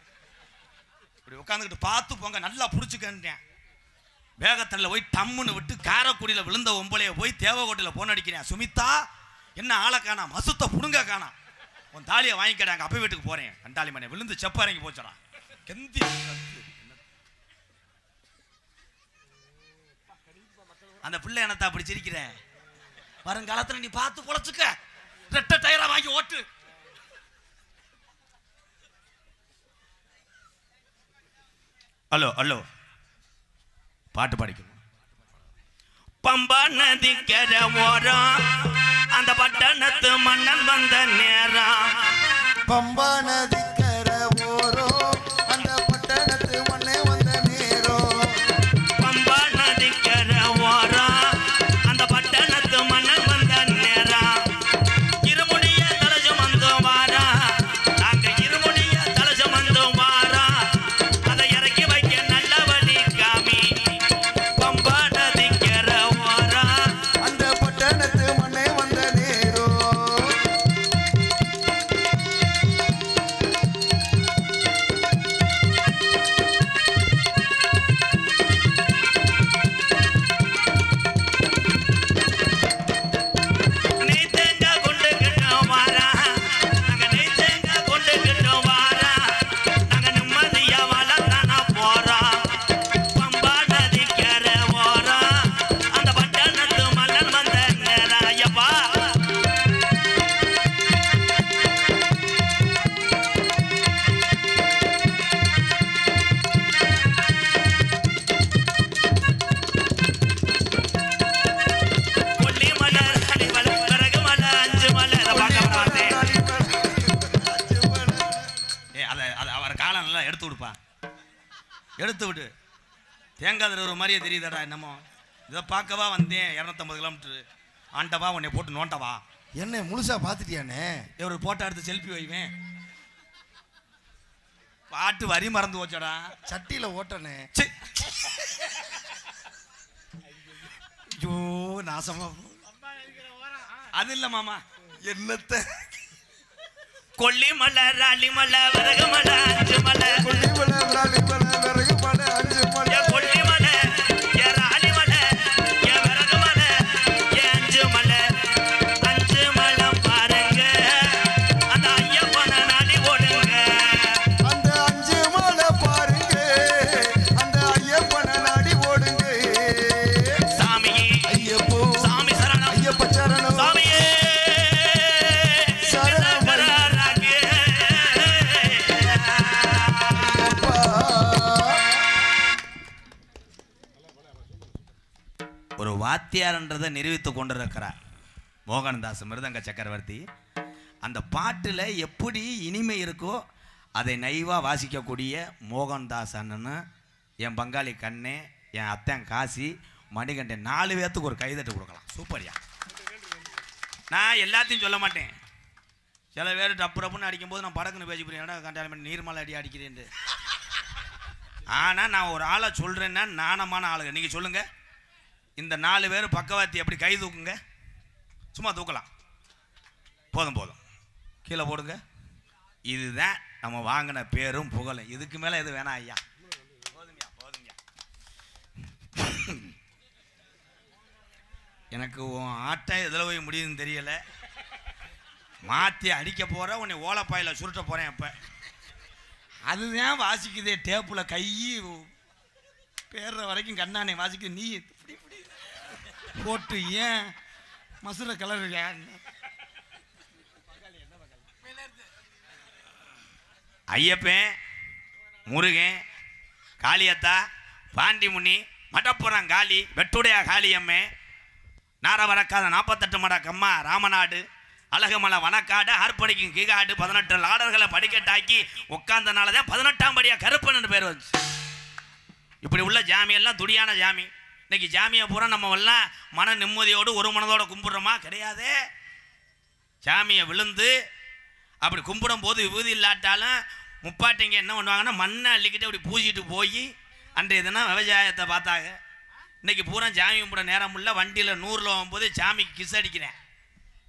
இப்படி உட்காந்துக்கிட்டு பார்த்து போங்க, நல்லா பிடிச்சிக்கன்றேன். வேகத்தில் போய் டம்முன்னு விட்டு காரக்குடியில் விழுந்த ஒம்பளையை போய் தேவகோட்டையில் போன் அடிக்கிறேன். சுமிதா என்ன ஆளை காணா, மசுத்தை புடுங்க காணா, உன் தாலியை வாங்கிக்கிட்டாங்க, அப்போ வீட்டுக்கு போகிறேன். கண்டாளி மனை விழுந்து செப்ப இறங்கி போச்சடா. கெந்தி அந்த பிள்ளை என்னத்தா அப்படி சிரிக்கிற? வருங்காலத்தில் நீ பார்த்து பொழைச்சுக்க, 2 டயரா வாங்கி ஓட்டு. ஹலோ பாட்டு பாடிக்கணும். பம்பா நதி கரை ஓரம் அந்த பட்டணத்து மன்னன் வந்த நேரம், பம்பா நதி கரை ஓரம் அந்த பட்டணத்து மன்னன் வந்த நேரம், பம்பா நதி கரை ஓரம் அந்த பட்டணத்து மன்னன் வந்த நேரம், இருமுடிய தலசம் வந்து வாரா, நாங்க இருமுடிய தலசம் வந்து வாரா, அதை இறக்கி வைக்க நல்ல வழி காமி. பம்பா நதி கரை ஓரம் அந்த பட்டணத்து மன்னன் வந்த நேரம், எடுத்து விடு. தேங்காய் தடவை மாதிரியே தெரியுதாடா என்னமோ. இதை பார்க்கவா வந்தேன் 250 கிலோமீட்டரு. ஆண்டவா உன்னை போட்டு நோண்டவா. என்ன முழுசா பார்த்துட்டியானே? ஒரு போட்டோ எடுத்து செல்ஃபி வைவேன். பாட்டு வரி மறந்து போச்சடா. சட்டியில ஓட்டனே. ஐயோ நாசமா. அது இல்ல மாமா. என்னத்த? கொல்லிமலை, ராலிமலை, விறகுமலை, அஞ்சுமலை. கொல்லிமலை, ராலிமலை, விறகுமலை, அஞ்சுமலை. கொல்லிமலை, ராலிமலை, விறகுமலை, அஞ்சுமலை. அஞ்சுமலை பாருங்க, அந்த ஐயப்பன நாடி ஓடுங்க. அந்த அஞ்சுமலை பாருங்க, அந்த ஐயப்பன நாடி ஓடுங்க. சாமி ஐயப்போ, சாமி சரணம், ஐயப்ப சரணம். சாமியே ஒரு வாத்தியார்ன்றதை நிரூபித்து கொண்டிருக்கிறார் மோகன்தாஸ் மிருதங்க சக்கரவர்த்தி. அந்த பாட்டில் எப்படி இனிமை இருக்கோ அதை நைவாக வாசிக்கக்கூடிய மோகன்தாஸ் அண்ணன்னு என் பங்காளி கண்ணே, என் அத்தன் காசி, மணிகண்டன் 4 பேர்த்துக்கு ஒரு கைதட்டு கொடுக்கலாம். சூப்பர்யா. நான் எல்லாத்தையும் சொல்ல மாட்டேன். சில பேர் டப்பு டப்புன்னு அடிக்கும்போது நான் படக்குன்னு பேசி போறேன், கண்டாலும் நீர்மலை அடி அடிக்கிறேன். ஆனால் நான் ஒரு ஆளை சொல்கிறேன்னா நாணமான ஆளுங்க. நீங்கள் சொல்லுங்கள், இந்த 4 பேர் பக்கவாத்தி அப்படி கை தூக்குங்க. சும்மா தூக்கலாம். போதும் போதும், கீழே போடுங்க. இதுதான் நம்ம வாங்கின பேரும் புகழும். இதுக்கு மேலே எது வேணாம் ஐயா. போதுங்கயா போதுங்கயா. எனக்கு உன் ஆட்டம் எதில் போய் முடியுதுன்னு தெரியலை. மாற்றி அடிக்க போகிற உன்னை ஓலைப்பாயில் சுருட்ட போகிறேன். அப்போ அதுதான் வாசிக்குதே டேப்பில் கை பேர்ற வரைக்கும் கண்ணானே வாசிக்குது. நீ இப்படி இப்படி போட்டு ஏன் மசுர கலர் ஐயப்பன், முருகன், காளியத்தா, பாண்டிமுனி, மடப்புறம் காளி, வெட்டுடையா காளியம்மே, நாரவரக்காத 48 மட கம்மா, ராமநாடு, அழகுமலை வனக்காடு, ஆர்ப்படிக்கும் கீகாடு, 18 லாடர்களை படிக்கட்டாக்கி உட்கார்ந்தனால தான் 18ஆம் படியா கருப்பன் பேர் வந்துச்சு. இப்படி உள்ள ஜாமியெல்லாம் துடியான ஜாமி. இன்னைக்கு ஜாமியை பூரா நம்ம எல்லாம் மன நிம்மதியோடு ஒரு மனதோட கும்பிடுறோமா? கிடையாதே. ஜாமியை விழுந்து அப்படி கும்பிடும் போது விபூதி இல்லாட்டாலும் முப்பாட்டிங்க என்ன பண்ணுவாங்கன்னா மண்ணை அள்ளிக்கிட்டு அப்படி பூசிட்டு போய் அன்றைய தினம் விவசாயத்தை பார்த்தாங்க. இன்னைக்கு பூரா ஜாமி கும்பிட நேரம் இல்லை. வண்டியில் 100ல் போகும்போது ஜாமிக்கு கிஸ் அடிக்கிறேன்.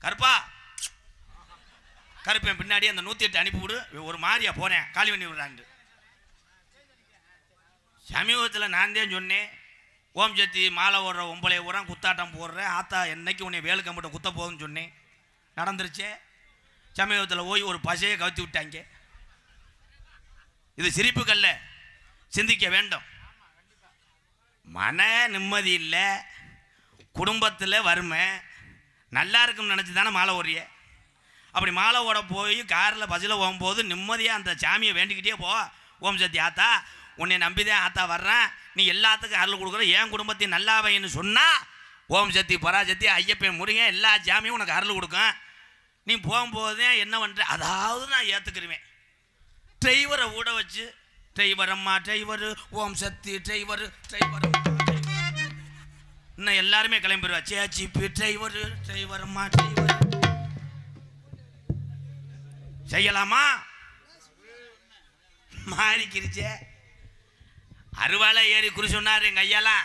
கருப்பா கருப்பேன் பின்னாடி அந்த 108 அனுப்பிவிடு. ஒரு மாதிரியா போனேன் காலி பண்ணி விடுறாண்டு. சமீபத்தில் நான் தான் சொன்னேன், ஓம் சக்தி மாலை ஓடுற ஒம்பளை ஊரா குத்தாட்டம் போடுற ஆத்தா என்னைக்கு உன்னை வேலு கம்பிட்ட குத்த போகுதுன்னு சொன்னேன். நடந்துருச்சே. சமீபத்தில் போய் ஒரு பசையை கவுத்தி விட்டாங்க. இது சிரிப்புக்கல்ல, சிந்திக்க வேண்டும். மன நிம்மதி இல்லை, குடும்பத்தில் வறுமை, நல்லா இருக்குன்னு நினச்சி தானே மாலை ஓடுறிய. அப்படி மாலை ஓட போய் காரில் பஸ்ஸில் போகும்போது நிம்மதியாக அந்த சாமியை வேண்டிக்கிட்டே போ. ஓம் சக்தி ஆத்தா உன்னை நம்பிதான் ஆத்தா வர்றேன், நீ எல்லாத்துக்கும் அருள் கொடுக்குற, என் குடும்பத்தையும் நல்லா வைன்னு சொன்னால் ஓம் சக்தி பராசக்தி ஐயப்பன் முருகன் எல்லா சாமியும் உனக்கு அருள் கொடுக்கும். நீ போகும்போதே என்ன பண்ணுற, அதாவது நான் ஏற்றுக்கிருவேன். டிரைவரை கூட வச்சு டிரைவர் அம்மா டிரைவரு, ஓம் சக்தி டிரைவரு, டிரைவர் இன்னும் எல்லாருமே கிளம்பிடுவா. சேச்சிப்பி டிரைவரு, டிரைவர் அம்மா டிரைவர் செய்யலாமா? மாறிக்கிருச்சே. அருவாலை ஏறி குறி சொன்னார் எங்கள் ஐயாலாம்.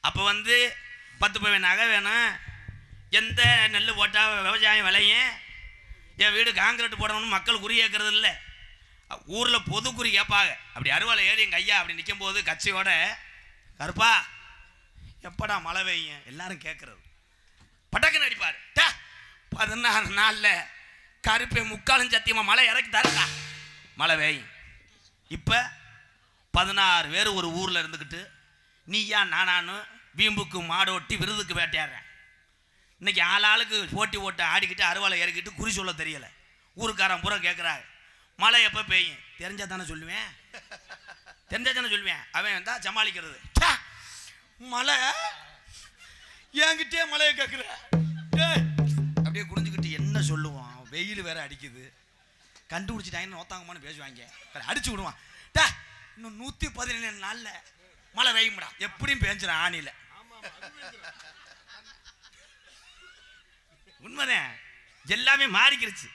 அப்போ 10 பவன் நகை வேணும், எந்த நெல் போட்டால் விவசாயம் விளையும், என் வீடு காங்கிரீட் போடணும்னு மக்கள் குறி கேட்கறது இல்லை, ஊரில் பொது குறி கேட்பாங்க. அப்படி அருவாலை ஏறி எங்கள் ஐயா அப்படி நிற்கும் போது கட்சியோட, கருப்பா எப்படா மழை பெய்யும் எல்லாரும் கேட்கறது. பட்டக்குன்னு அடிப்பார். 16 நாளில் கருப்பை முக்காலும் சத்தியமாக மழை இறக்கி தரக்கா மழை பெய்யும். இப்போ 16 பேர் ஒரு ஊரில் இருந்துக்கிட்டு நீயா நானானு வீம்புக்கு மாடோட்டி விருதுக்கு வேட்டையாடுறேன். இன்னைக்கு ஆளாளுக்கு போட்டி ஓட்ட ஆடிக்கிட்டு அருவாலை இறக்கிட்டு குறி சொல்ல தெரியலை. ஊருக்காரன் பூரா கேட்குறாங்க மழை எப்போ பெய்யும். தெரிஞ்சா தானே சொல்லுவேன், தெரிஞ்சா தானே சொல்லுவேன். அவன் தான் சமாளிக்கிறது. மழை என்கிட்டே மழையை கேட்குற அப்படியே குடிஞ்சுக்கிட்டு என்ன சொல்லுவான். வெயில் வேற அடிக்குது, கண்டுபிடிச்சிட்டாங்கன்னு நோத்தாங்கம்மான்னு பேசுவாங்க, அடிச்சு விடுவான். இன்னும் 117 நாள்ல மழை பெய்யும்டா, எப்படியும் பேஞ்சிடும் ஆணில. உண்மைதான், எல்லாமே மாறிக்கிருச்சு,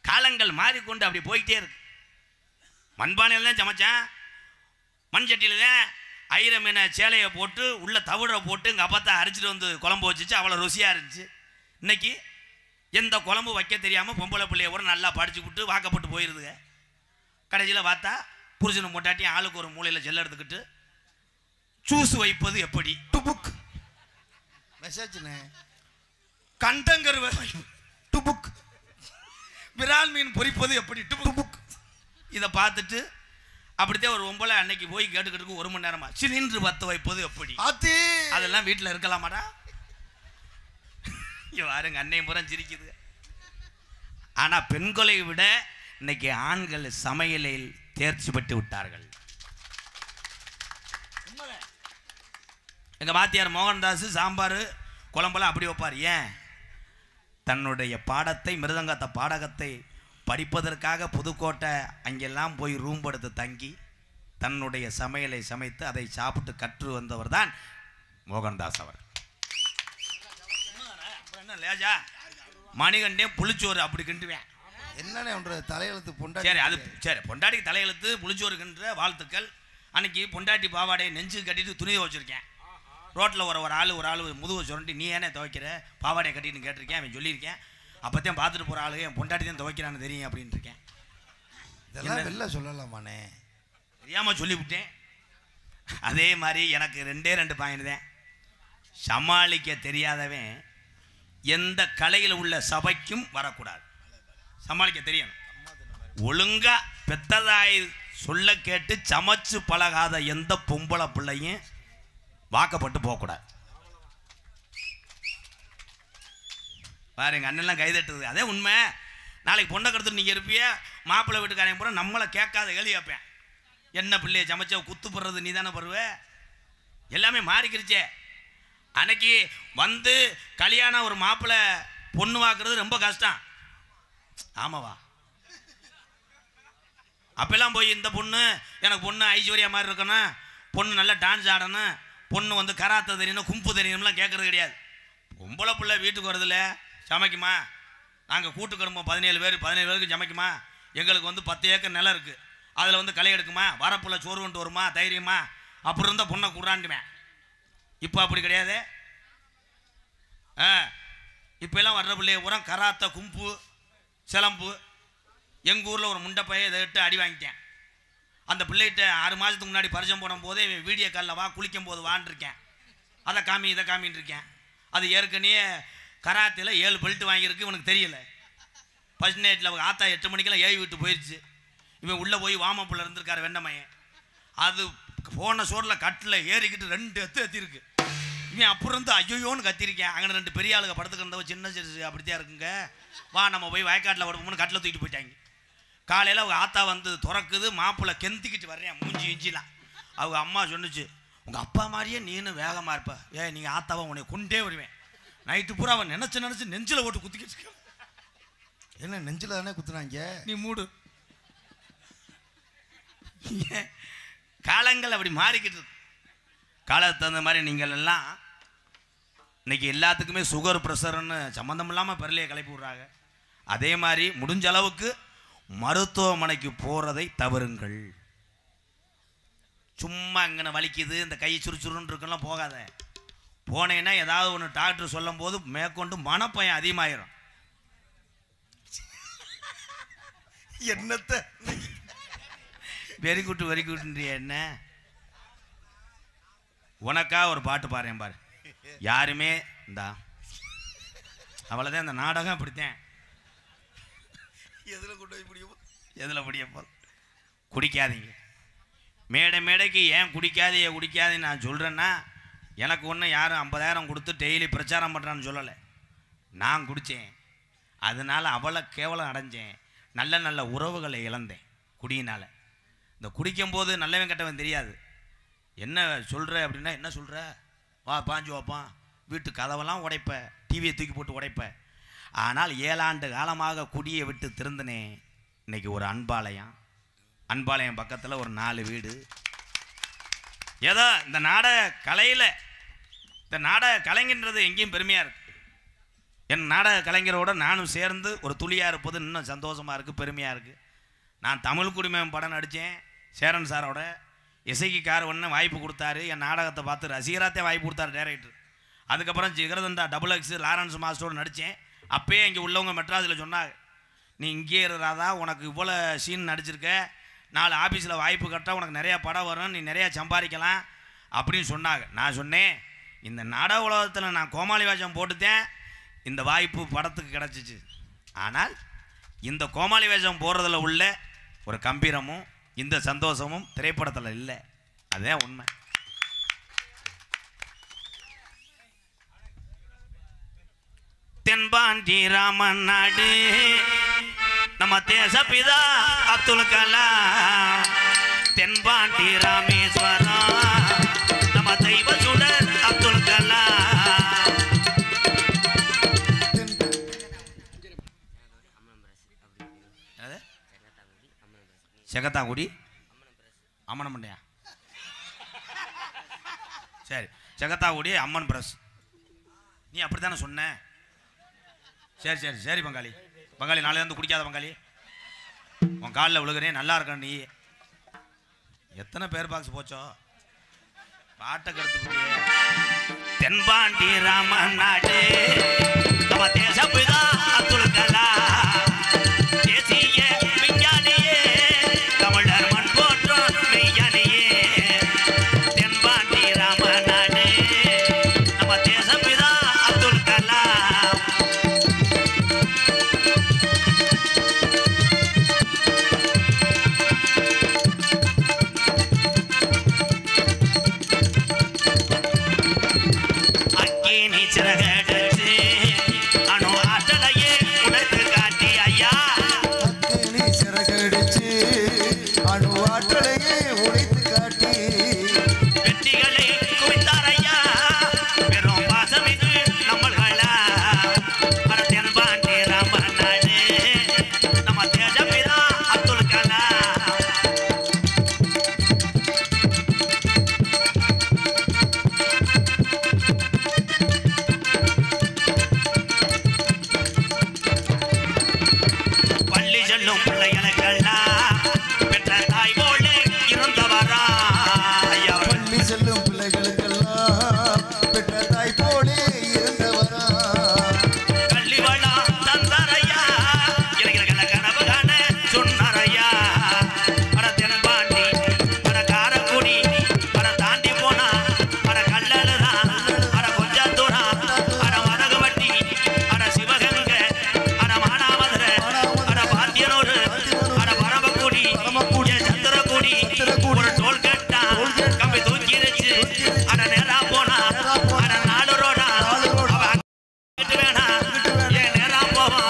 காலங்கள் மாறிக்கொண்டு அப்படி போயிட்டே இருக்கு. மண்பானையில் தான் சமைச்சேன், மண் சட்டியில் தான் ஐர மீனை சேலையை போட்டு உள்ள தவிட போட்டு எங்கள் அப்பா தான் அரைச்சிட்டு வந்து குழம்பு வச்சுச்சு, அவ்வளோ ருசியாக இருந்துச்சு. இன்னைக்கு எந்த குழம்பு வைக்க தெரியாமல் பொம்பளை பிள்ளைய கூட நல்லா படிச்சு விட்டு வாக்கப்பட்டு போயிடுதுங்க. கடைசியில் பார்த்தா புருஷனை மொட்டாட்டி ஆளுக்கு ஒரு மூலையில் ஜெல் எடுத்துக்கிட்டு ஜூஸ் வைப்பது எப்படி, டுபுக் மெசேஜ்னே, கண்டங்கருவ டுபுக், விரால் மீன் பொரிப்பது எப்படி, டுபுக். இதை பார்த்துட்டு அப்படித்தான் ஒரு ஒம்பளை அன்னைக்கு போய் கேட்டுக்கிட்டு 1 மணி நேரமா சிலிண்டர் பற்ற வைப்பது எப்படி, அதெல்லாம் வீட்டில் இருக்கலாமாடா. பாருங்க அன்னையும் புறம் சிரிக்குது. ஆனா பெண்களை விட இன்னைக்கு ஆண்கள் சமையலில் தேர்ச்சி பெற்று விட்டார்கள். எங்க வாத்தியார் மோகன்தாஸ் சாம்பார் குழம்பெல்லாம் அப்படி வைப்பார். ஏன்? தன்னுடைய பாடத்தை மிருதங்கத்தை பாடகத்தை படிப்பதற்காக புதுக்கோட்டை அங்கெல்லாம் போய் ரூம் எடுத்து தங்கி தன்னுடைய சமையலை சமைத்து அதை சாப்பிட்டு கற்று வந்தவர் தான் மோகன்தாஸ் அவர். என்ன லேஜா மணிகண்டே புளிச்சோறு அப்படி கிண்டுவேன். என்னன்னே ஒன்று தலையெழுத்து பொண்டாட்டி. சரி, அது சரி, பொண்டாட்டிக்கு தலையெழுத்து புளிச்சோறு கிண்டுற வாழ்த்துக்கள். அன்னைக்கு பொண்டாட்டி பாவாடையை நெஞ்சு கட்டிட்டு துணி துவைச்சிருக்கேன். ரோட்டில் ஒரு ஆள் முதுவை சுரண்டி நீ ஏனே துவைக்கிற பாவாடையை கட்டின்னு கேட்டிருக்கேன். அவன் சொல்லியிருக்கேன். அப்போத்தையும் பார்த்துட்டு போகிற ஆளு என் பொண்டாட்டி தான் துவைக்கிறான்னு தெரியும் அப்படின்ட்டு இருக்கேன். இதெல்லாம் வெளில சொல்லலாமாண்ணே, தெரியாமல் சொல்லிவிட்டேன். அதே மாதிரி எனக்கு 2 பாயிண்ட் தான். சமாளிக்க தெரியாதவன் எந்த கலையில் உள்ள சபைக்கும் வரக்கூடாது. சமாளிக்க தெரியணும். ஒழுங்கா பெத்ததாய் சொல்ல கேட்டு சமைச்சு பழகாத எந்த பொம்பளை பிள்ளையும் வாக்கப்பட்டு போகக்கூடாது. பாருங்க அண்ணெல்லாம் கைதட்டுது, அதே உண்மை. நாளைக்கு பொண்ணை கருத்து நீங்கள் இருப்பிய, மாப்பிள்ளை வீட்டுக்காரங்க போகிற நம்மளை கேட்காத கேள்வி கேட்பேன். என்ன பிள்ளைய சமைச்ச குத்து போடுறது நீ தானே பருவ. எல்லாமே மாறிக்கிருச்சே. அன்னைக்கு வந்து கல்யாணம் ஒரு மாப்பிள்ளை பொண்ணு வாக்குறது ரொம்ப கஷ்டம். ஆமாவா? அப்பெல்லாம் போய் இந்த பொண்ணு எனக்கு பொண்ணு ஐஸ்வர்யா மாதிரி இருக்கணும், பொண்ணு நல்லா டான்ஸ் ஆடணும், பொண்ணு வந்து கராத்தை தெரியணும், கும்பு தெரியணும்லாம் கேட்கறது கிடையாது. பொம்பளை பிள்ளை வீட்டுக்கு வரதில்ல, சமைக்குமா, நாங்கள் கூட்டு குடும்பம் 17 பேருக்கு சமைக்குமா, எங்களுக்கு வந்து 10 ஏக்கர் நிலம் இருக்குது, அதில் வந்து களை எடுக்குமா, வரப்புள்ள சோறு கொண்டு வருமா, தைரியமா, அப்படி இருந்தால் பொண்ணை கூடாண்டுவேன். இப்போ அப்படி கிடையாது. இப்போ எல்லாம் வர்ற பிள்ளைய பூரா கராத்தை கும்பு சிலம்பு. எங்கள் ஊரில் ஒரு முண்டைப்பையை இதை விட்டு அடி வாங்கிட்டேன். அந்த பிள்ளைகிட்ட 6 மாதத்துக்கு முன்னாடி பரிசம் போடும் போதே வீடியோ காலில் வா குளிக்கும் போது வான்ருக்கேன். அதை காமி இதை காமின்னு இருக்கேன். அது ஏற்கனவே கராத்தில் 7 பெல்ட் வாங்கியிருக்கு, இவனுக்கு தெரியல. ஃபர்ஸ்ட் நைட்டில் அவங்க ஆத்தா 8 மணிக்கெல்லாம் ஏவி விட்டு போயிடுச்சு. இவன் உள்ளே போய் வாமப்புள்ள இருந்திருக்காரு வெண்ணமையன். அது போன சோறில் கட்டில் ஏறிக்கிட்டு 2 எத்திருக்கு. இவன் அப்புறம் இருந்து ஐயோன்னு கத்திருக்கேன். அங்கே 2 பெரிய ஆளுங்க படுத்துக்கிறதவ சின்ன சிறு அப்படித்தான் இருக்குங்க, வா நம்ம போய் வயக்காட்டில் படுப்போம்னு கட்டில் தூக்கிட்டு போயிட்டாங்க. காலையில் அவங்க ஆத்தா வந்து திறக்குது, மாப்பிள்ளை கெந்திக்கிட்டு வர்றேன் மூஞ்சி இஞ்சிலாம். அவங்க அம்மா சொன்னிச்சு, உங்கள் அப்பா மாதிரியே நீனும் வேகமாக இருப்ப, நீங்கள் ஆத்தாவை உன்னை கொண்டே வருவேன். நைட்டு பூரா அவன் நினச்சி நெஞ்சில் ஓட்டு குத்திக்கிட்டு. என்ன நெஞ்சில் தானே குத்துனாங்க, நீ மூடு. காலங்கள் அப்படி மாறிக்கிட்டு இருக்கு. காலத்துக்கு தகுந்த மாதிரி நீங்கள் எல்லாம் இன்னைக்கு எல்லாத்துக்குமே சுகர் ப்ரெஷர்னு சம்மந்தம் இல்லாமல் பெரலையை கிளப்பி விட்றாங்க. அதே மாதிரி முடிஞ்ச அளவுக்கு மருத்துவமனைக்கு போகிறதை தவறுங்கள். சும்மா இங்கே வலிக்குது இந்த கை சுறுசுறுன்னு இருக்குலாம் போகாத. போனேன்னா ஏதாவது ஒன்று டாக்டர் சொல்லும் போது மேற்கொண்டு மனப்பயம் அதிகமாயிரும். என்னத்தை வெரி குட்டுன்றிய என்ன? உனக்கா ஒரு பாட்டு பாருங்க பாரு. யாருமே இந்தா அவ்வளோதான். இந்த நாடகம் அப்படித்தான். எதில் கொண்டு போய் முடியும், எதில் முடியப்போ குடிக்காதீங்க. மேடைக்கு ஏன் குடிக்காதீன்னு நான் சொல்கிறேன்னா, எனக்கு ஒன்றும் யாரும் 50,000 கொடுத்து டெய்லி பிரச்சாரம் பண்ணுறான்னு சொல்லலை. நான் குடித்தேன், அதனால் அவ்வளோ கேவலம் அடைஞ்சேன். நல்ல உறவுகளை இழந்தேன் குடியினால். இந்த குடிக்கும்போது நல்லவன் கெட்டவன் தெரியாது. என்ன சொல்கிற அப்படின்னா, என்ன சொல்கிற, வா பாஞ்சு வைப்பான், வீட்டு கதவெல்லாம் உடைப்ப, டிவியை தூக்கி போட்டு உடைப்ப. ஆனால் 7 ஆண்டு காலமாக குடியை விட்டு திருந்தினேன். இன்னைக்கு ஒரு அன்பாலயம், அன்பாளையம் பக்கத்தில் ஒரு 4 வீடு. ஏதோ இந்த நாடக கலையில் இந்த நாடக கலைஞன்றது எங்கேயும் பெருமையாக இருக்குது. என் நாடக கலைஞரோட நானும் சேர்ந்து ஒரு துளியாக இருப்பது இன்னும் சந்தோஷமாக இருக்குது, பெருமையாக இருக்குது. நான் தமிழ் குடிமகன் படம் நடித்தேன் சேரன் சாரோட. இசைக்கு ஒன்று வாய்ப்பு கொடுத்தாரு. என் நாடகத்தை பார்த்து ரசிகராத்தே வாய்ப்பு கொடுத்தாரு டைரக்டர். அதுக்கப்புறம் ஜிகரதண்டா XX லாரன்ஸ் மாஸ்டரோடு நடித்தேன். அப்பயே இங்கே உள்ளவங்க மெட்ராஸில் சொன்னாங்க, நீ இங்கே இருக்கிறாதா, உனக்கு இவ்வளோ சீன் நடிச்சிருக்க, 4 ஆஃபீஸில் வாய்ப்பு கட்டால் உனக்கு நிறையா படம் வரும், நீ நிறையா சம்பாதிக்கலாம் அப்படின்னு சொன்னாங்க. நான் சொன்னேன், இந்த நாடக உலகத்தில் நான் கோமாளி வேஷம் போட்டுத்தேன், இந்த வாய்ப்பு படத்துக்கு கிடச்சிச்சு. ஆனால் இந்த கோமாளி வேஷம் போடுறதுல உள்ள ஒரு கம்பீரமும் இந்த சந்தோஷமும் திரைப்படத்தில் இல்லை. அதுதான் உண்மை. தென்பாண்டி ராமன் நாடு நம்ம தேசப்பிதா அப்துல் கலாம். தென்பாண்டி ராமேஸ்வரம் நம்ம தெய்வ சுடர் அப்துல் கலாம். செகத்தாங்குடி அம்மனமண்டையா? சரி, செகத்தாங்குடி அம்மன் பிரஸ். நீ அப்படித்தானே சொன்ன? சரி சரி சரி பங்காளி. பங்காளி நாளையிலேருந்து குடிக்காத பங்காளி, உன் காலில் விழுகிறேன். நல்லா இருக்க நீ. எத்தனை பேர் பாக்ஸ் போச்சோ, பாட்டை கருத்து. தென்பாண்டி ராமன் நாடு நம்ம தேசப்பிதா அப்துல் கலாம். தேசிய விஞ்ஞானியே தமிழர் மண் போற்றும் மெய்ஞானியே. தென்பாண்டி ராமன் நாடு நம்ம தேசப்பிதா அப்துல் கலாம். அக்கினி சிறகடிச்சு அணு ஆற்றலையே உடைத்து காட்டி ஐயா. அக்கினி சிறகடிச்சு அணு ஆற்றலையே உடைத்து காட்டி வெற்றிகளை குவித்தார் ஐயா. பெரும் பாசம் இது நம்மள்களா. தென்பாண்டி ராமன் நாடு நம்ம தேசப்பிதா அப்துல் கலாம். பள்ளி செல்லும் பிள்ளைகளுக்கெல்லாம் பெற்ற தாய் போல இருந்தவரா ஐயா. பள்ளி செல்லும் பிள்ளைகளுக்கெல்லாம் பெற்ற தாய் போலே இருந்தவரா. கல்வி வளம் தந்தாரையா, இளைஞர்களை கனவு காண சொன்னாரையா. அட தென்பாண்டி அட காரக்குடி அட தாண்டி போனா அட கல்லழுதான் அட கொஞ்சம் தூரம் அட மதகுவட்டி அட சிவகங்கை அட மானாமதுரை அட பாத்தியனூர் அட பரமக்குடி என் சத்திரக்குடி ஒரு டோல் கட்டா கம்பி தூக்கிருச்சு அட நேரா போனா அட 4 ரோடா அவ கிட்டு வேணா ஏன் நேரா போவான்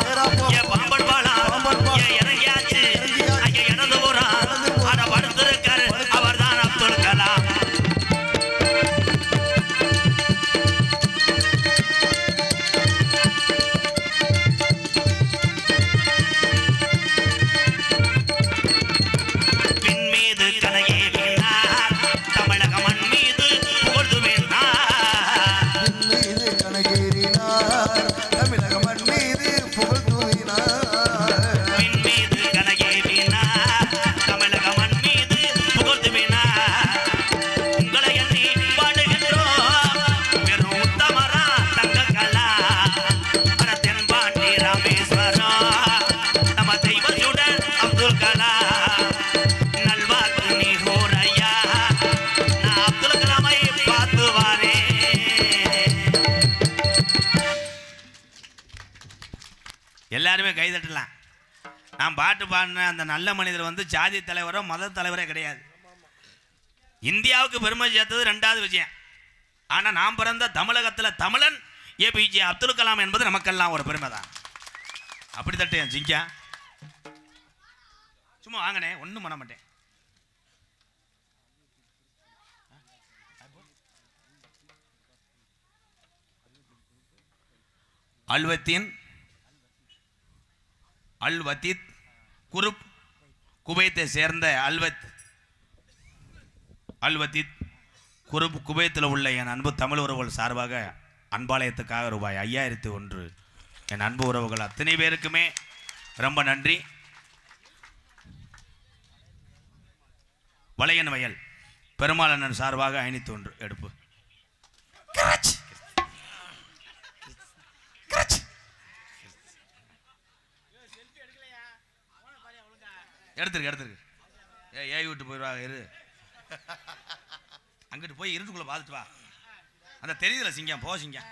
ஏன் பாம்பன் பாலாம் ஏன் இறங்கியாச்சு அங்க இறந்து போறான் அட படுத்திருக்காரு அவர் தான் அப்துல் கலாம். பின் மீது கலையே வீணார் தமிழக மண் மீது புகழ்ந்து வீணார். மீது கனகேறினார் தமிழக மண் மீது புகழ் தூவினார். பின் மீது கலையே வீணார் தமிழக மண் மீது புகழ்ந்து வீணார். உங்களை எண்ணி பாடுகின்றோம் பெரும் உத்தமரா தங்க கலா. அட தென்பாண்டி ராமேஸ்வரம் நம்ம தெய்வ சுடர் அப்துல் கலாம். நல்வாக்கு நீ கூறையா, நான் அப்துல் கலாமை பார்த்து வாரேன். எல்லாருமே கைதட்டலாம். நான் பாட்டு பாடின அந்த நல்ல மனிதர் வந்து ஜாதி தலைவரோ மத தலைவரே கிடையாது. இந்தியாவுக்கு பெருமை சேர்த்தது 2வது விஷயம். ஆனால் நாம் பிறந்த தமிழகத்தில் தமிழன் APJ அப்துல் கலாம் என்பது நமக்கெல்லாம் ஒரு பெருமை தான். அப்படி தட்டேன் ஜிங்கா. சும்மா வாங்கினே, ஒன்றும் பண்ண மாட்டேன். அல்வத்தீன் அல்வத்தீத் குரூப் குவைத்தை சேர்ந்த அல்வத்தித் குவைத்தில் உள்ள என் அன்பு தமிழ் உறவுகள் சார்பாக அன்பாலயத்துக்காக ரூபாய் 5001 என் அன்பு உறவுகள் அத்தனை பேருக்குமே ரொம்ப நன்றி. வளையன் வயல் பெருமாளண்ணன் சார்பாக 501 எடுப்பு. எடுத்துருக்கு ஏய் விட்டு போயிடுவாங்க. இரு அங்கிட்டு போய் இருட்டுக்குள்ள பார்த்துட்டு வா. அந்த தெரியுதுல சிங்கம் போ சிங்கம்.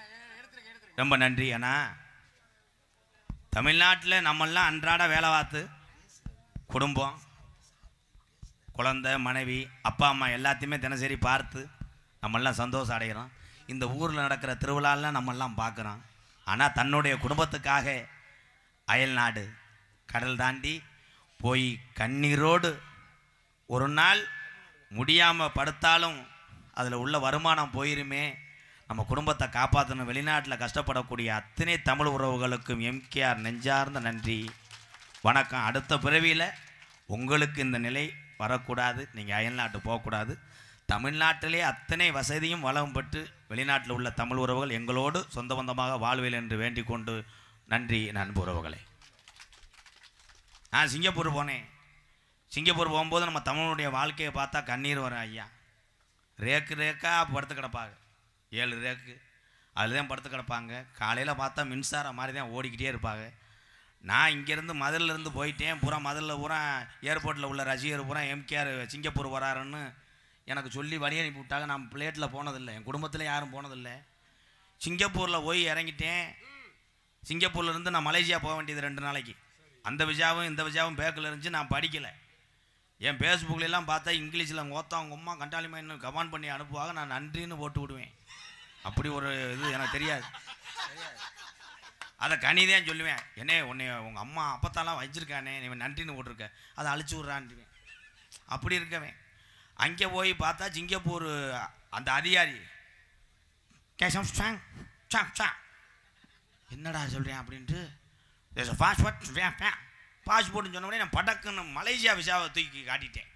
ரொம்ப நன்றி. அண்ணா தமிழ்நாட்டில் நம்மெல்லாம் அன்றாட வேலை பார்த்து குடும்பம் குழந்தை மனைவி அப்பா அம்மா எல்லாத்தையுமே தினசரி பார்த்து நம்மெல்லாம் சந்தோஷம் அடைகிறோம். இந்த ஊரில் நடக்கிற திருவிழாலாம் நம்மெல்லாம் பார்க்குறோம். ஆனால் தன்னுடைய குடும்பத்துக்காக அயல் நாடு கடல் தாண்டி போய் கண்ணீரோடு ஒரு நாள் முடியாமல் படுத்தாலும் அதில் உள்ள வருமானம் போயிருமே, நம்ம குடும்பத்தை காப்பாற்றணும், வெளிநாட்டில் கஷ்டப்படக்கூடிய அத்தனை தமிழ் உறவுகளுக்கும் எம்கேஆர் நெஞ்சார்ந்த நன்றி வணக்கம். அடுத்த பிறவியில் உங்களுக்கு இந்த நிலை வரக்கூடாது, நீங்கள் அயல்நாட்டு போகக்கூடாது. தமிழ்நாட்டிலே அத்தனை வசதியும் வளம் பெற்று வெளிநாட்டில் உள்ள தமிழ் உறவுகள் எங்களோடு சொந்த பந்தமாக வாழ்வேல் என்று வேண்டிக் கொண்டு நன்றி நண்பு உறவுகளை. நான் சிங்கப்பூர் போனேன். சிங்கப்பூர் போகும்போது நம்ம தமிழனுடைய வாழ்க்கையை பார்த்தா கண்ணீர் வரும் ஐயா. ரேக்காக படுத்து கிடப்பாங்க, 7 ரேக்கு அதில் தான் படுத்து கிடப்பாங்க. காலையில் பார்த்தா மின்சாரம் மாதிரி தான் ஓடிக்கிட்டே இருப்பாங்க. நான் இங்கேருந்து மதுரிலேருந்து போயிட்டேன். பூரா மதுரில் பூரா ஏர்போர்ட்டில் உள்ள ரசிகர் பூரா எம்கேஆர் சிங்கப்பூர் வராருன்னு எனக்கு சொல்லி வழி அனுப்பி விட்டாங்க. நான் பிளேட்டில் போனதில்லை, என் குடும்பத்தில் யாரும் போனதில்லை. சிங்கப்பூரில் போய் இறங்கிட்டேன். சிங்கப்பூர்லேருந்து நான் மலேசியா போக வேண்டியது 2 நாளைக்கு. அந்த விசாவும் இந்த விசாவும் பேக்கில் இருந்துச்சு. நான் படிக்கலை. என் ஃபேஸ்புக்கிலெல்லாம் பார்த்தா இங்கிலீஷில் அவங்க அம்மா கண்டாலிமா இன்னும் கமெண்ட் பண்ணி அனுப்புவாங்க. நான் நன்றின்னு போட்டு விடுவேன். அப்படி ஒரு இது எனக்கு தெரியாது. அதை கனிதான் சொல்லுவேன். என்னே உங்கள் அம்மா அப்பத்தாலாம் வச்சுருக்கானே, நீ நன்றின்னு போட்டிருக்க, அதை அழிச்சு விட்றான்டுவேன். அப்படி இருக்கவேன். அங்கே போய் பார்த்தா சிங்கப்பூர் அந்த அதிகாரி என்னடா சொல்கிறேன் அப்படின்ட்டு பாஸ்போர்ட்னு சொன்ன உடனே நான் படக்குன்னு மலேசியா விசாவை தூக்கி காட்டிட்டேன்.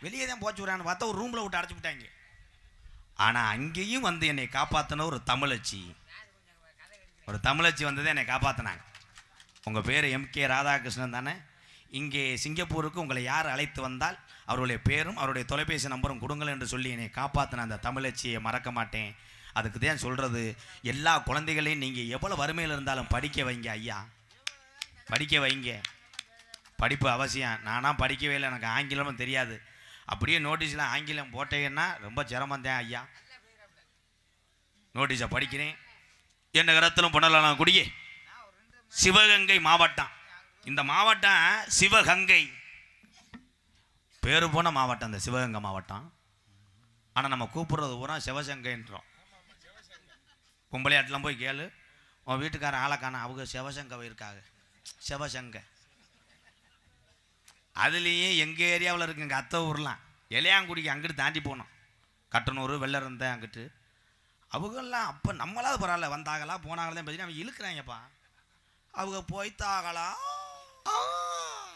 வெளியே தான் போச்சு விட்றான்னு பார்த்தா ஒரு ரூமில் விட்டு அடைச்சி விட்டாங்க. ஆனால் அங்கேயும் வந்து என்னை காப்பாற்றின ஒரு தமிழச்சி வந்ததே என்னை காப்பாற்றினாங்க. உங்கள் பேர் எம்கே ராதாகிருஷ்ணன் தானே? இங்கே சிங்கப்பூருக்கு உங்களை யார் அழைத்து வந்தால் அவருடைய பேரும் அவருடைய தொலைபேசி நம்பரும் கொடுங்கள் என்று சொல்லி என்னை காப்பாற்றின அந்த தமிழச்சியை மறக்க மாட்டேன். அதுக்கு தான் சொல்கிறது, எல்லா குழந்தைகளையும் நீங்கள் எவ்வளோ வறுமையில் இருந்தாலும் படிக்க வைங்க ஐயா, படிக்க வைங்க. படிப்பு அவசியம். நானாக படிக்கவே இல்லை, எனக்கு ஆங்கிலமும் தெரியாது. அப்படியே நோட்டீஸில் ஆங்கிலம் போட்டேன்னா ரொம்ப சிரமந்தேன் ஐயா. நோட்டீஸை படிக்கிறேன். என் நகரத்திலும் புனலாம் குடியே சிவகங்கை மாவட்டம். இந்த மாவட்டம் சிவகங்கை பேரு போன மாவட்டம், இந்த சிவகங்கை மாவட்டம். ஆனால் நம்ம கூப்பிடுறது பூரா சிவசங்கைன்றோம். கும்பலையாட்டெலாம் போய் கேளு, உன் வீட்டுக்காரன் ஆளைக்கான அவங்க சிவசங்கை இருக்காங்க. சிவசங்கை அதுலேயே எங்கள் ஏரியாவில் இருக்கு. எங்கள் அத்தை ஊர்லாம் இளையாங்குடிக்கு அங்கிட்டு தாண்டி போனோம். கட்டனூர் வெள்ளருந்த அங்கிட்டு அவங்கெல்லாம் அப்போ நம்மளாவது பரவாயில்ல, வந்தாங்களா போனாங்களே தான் பற்றி அவன் இழுக்கிறாங்கப்பா. அவங்க போய்த்தாங்களா,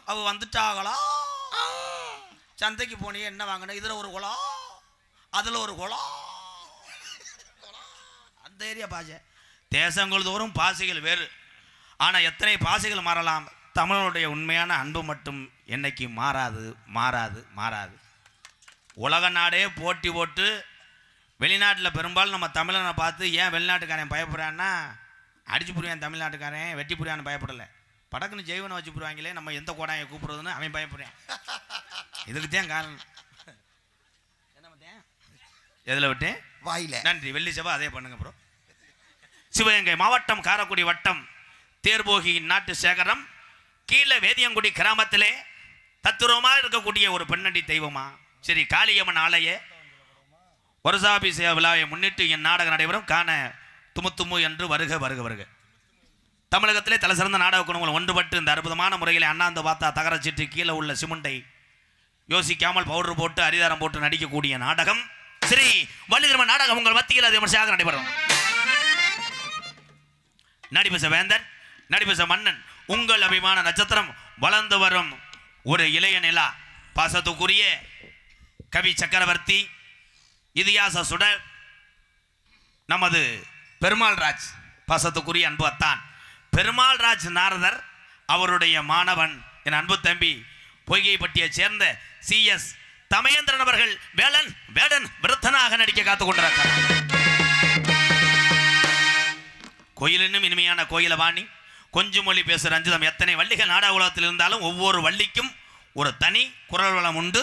அவ வந்துட்டாங்களா, சந்தைக்கு போனியே என்ன வாங்கின, இதில் ஒரு குளம் அதில் ஒரு குளம், அந்த ஏரியா பாஷை. தேசங்கள் தோறும் பாசைகள் வேறு. ஆனால் எத்தனை பாசைகள் மாறலாம், தமிழனுடைய உண்மையான அன்பு மட்டும் என்னைக்கு மாறாது மாறாது மாறாது. உலக நாடே போட்டி போட்டு வெளிநாட்டில் பெரும்பாலும் நம்ம தமிழனை பார்த்து ஏன் வெளிநாட்டுக்காரன் பயப்படுறான்னா, அடிச்சு புரியான் தமிழ்நாட்டுக்காரன் வெட்டி புரியான்னு பயப்படலை, படக்குன்னு ஜெய்வனை வச்சு புரிவாங்களே நம்ம எந்த கோடாயை கூப்பிடுறதுன்னு அவன் பயப்படுறான். இதுக்கு தான் காரணம். என்ன பார்த்தேன் எதில் விட்டேன் வாயில. நன்றி. வெள்ளி செவ்வாய் அதே பண்ணுங்க ப்ரோ. சிவகங்கை மாவட்டம் காரைக்குடி வட்டம் தேர்போகி நாட்டு சேகரம் கீழே வேதியங்குடி கிராமத்திலே தத்துரமாக இருக்கக்கூடிய ஒரு பெண்ணடி தெய்வமா ஸ்ரீ காளியம்மன் ஆலய வருஷாபிஷேக விழாவை முன்னிட்டு என் நாடகம் நடைபெறும். காண துமுத்துமு என்று வருக வருக வருக. தமிழகத்திலே தலை சிறந்த நாடக குணங்கள் ஒன்றுபட்டு இந்த அற்புதமான முறையில் அண்ணாந்து பார்த்தா தகரச்சிட்டு கீழே உள்ள சிமெண்டை யோசிக்காமல் பவுடர் போட்டு அரிதாரம் போட்டு நடிக்கக்கூடிய நாடகம் ஸ்ரீ வள்ளிதர்ம நாடகம் உங்கள் மத்தியில் அது விமர்சையாக நடைபெறும். நடிபச வேந்தன், நடிபச மன்னன், உங்கள் அபிமான நட்சத்திரம் வளர்ந்து வரும் ஒரு இளைய நிலா. பாசத்துக்குரிய கவி சக்கரவர்த்தி, இதிகாச சுடர் நமது பெருமாள் ராஜ், பாசத்துக்குரிய அன்பு அத்தான் பெருமாள் ராஜ் நாரதர் அவருடைய மாணவன் என் அன்பு தம்பி பொய்கைப்பட்டியை சேர்ந்த CS தமயேந்திரன் அவர்கள் வேடன் விருத்தனாக நடிக்க காத்துக் கொண்டிருக்கிறார். கோயிலினும் இனிமையான கோயிலவாணி, கொஞ்சம் மொழி பேசுகிற ரஞ்சிதம். எத்தனை வள்ளிகள் நாடக உலகத்தில் இருந்தாலும் ஒவ்வொரு வள்ளிக்கும் ஒரு தனி குரல் வளம் உண்டு,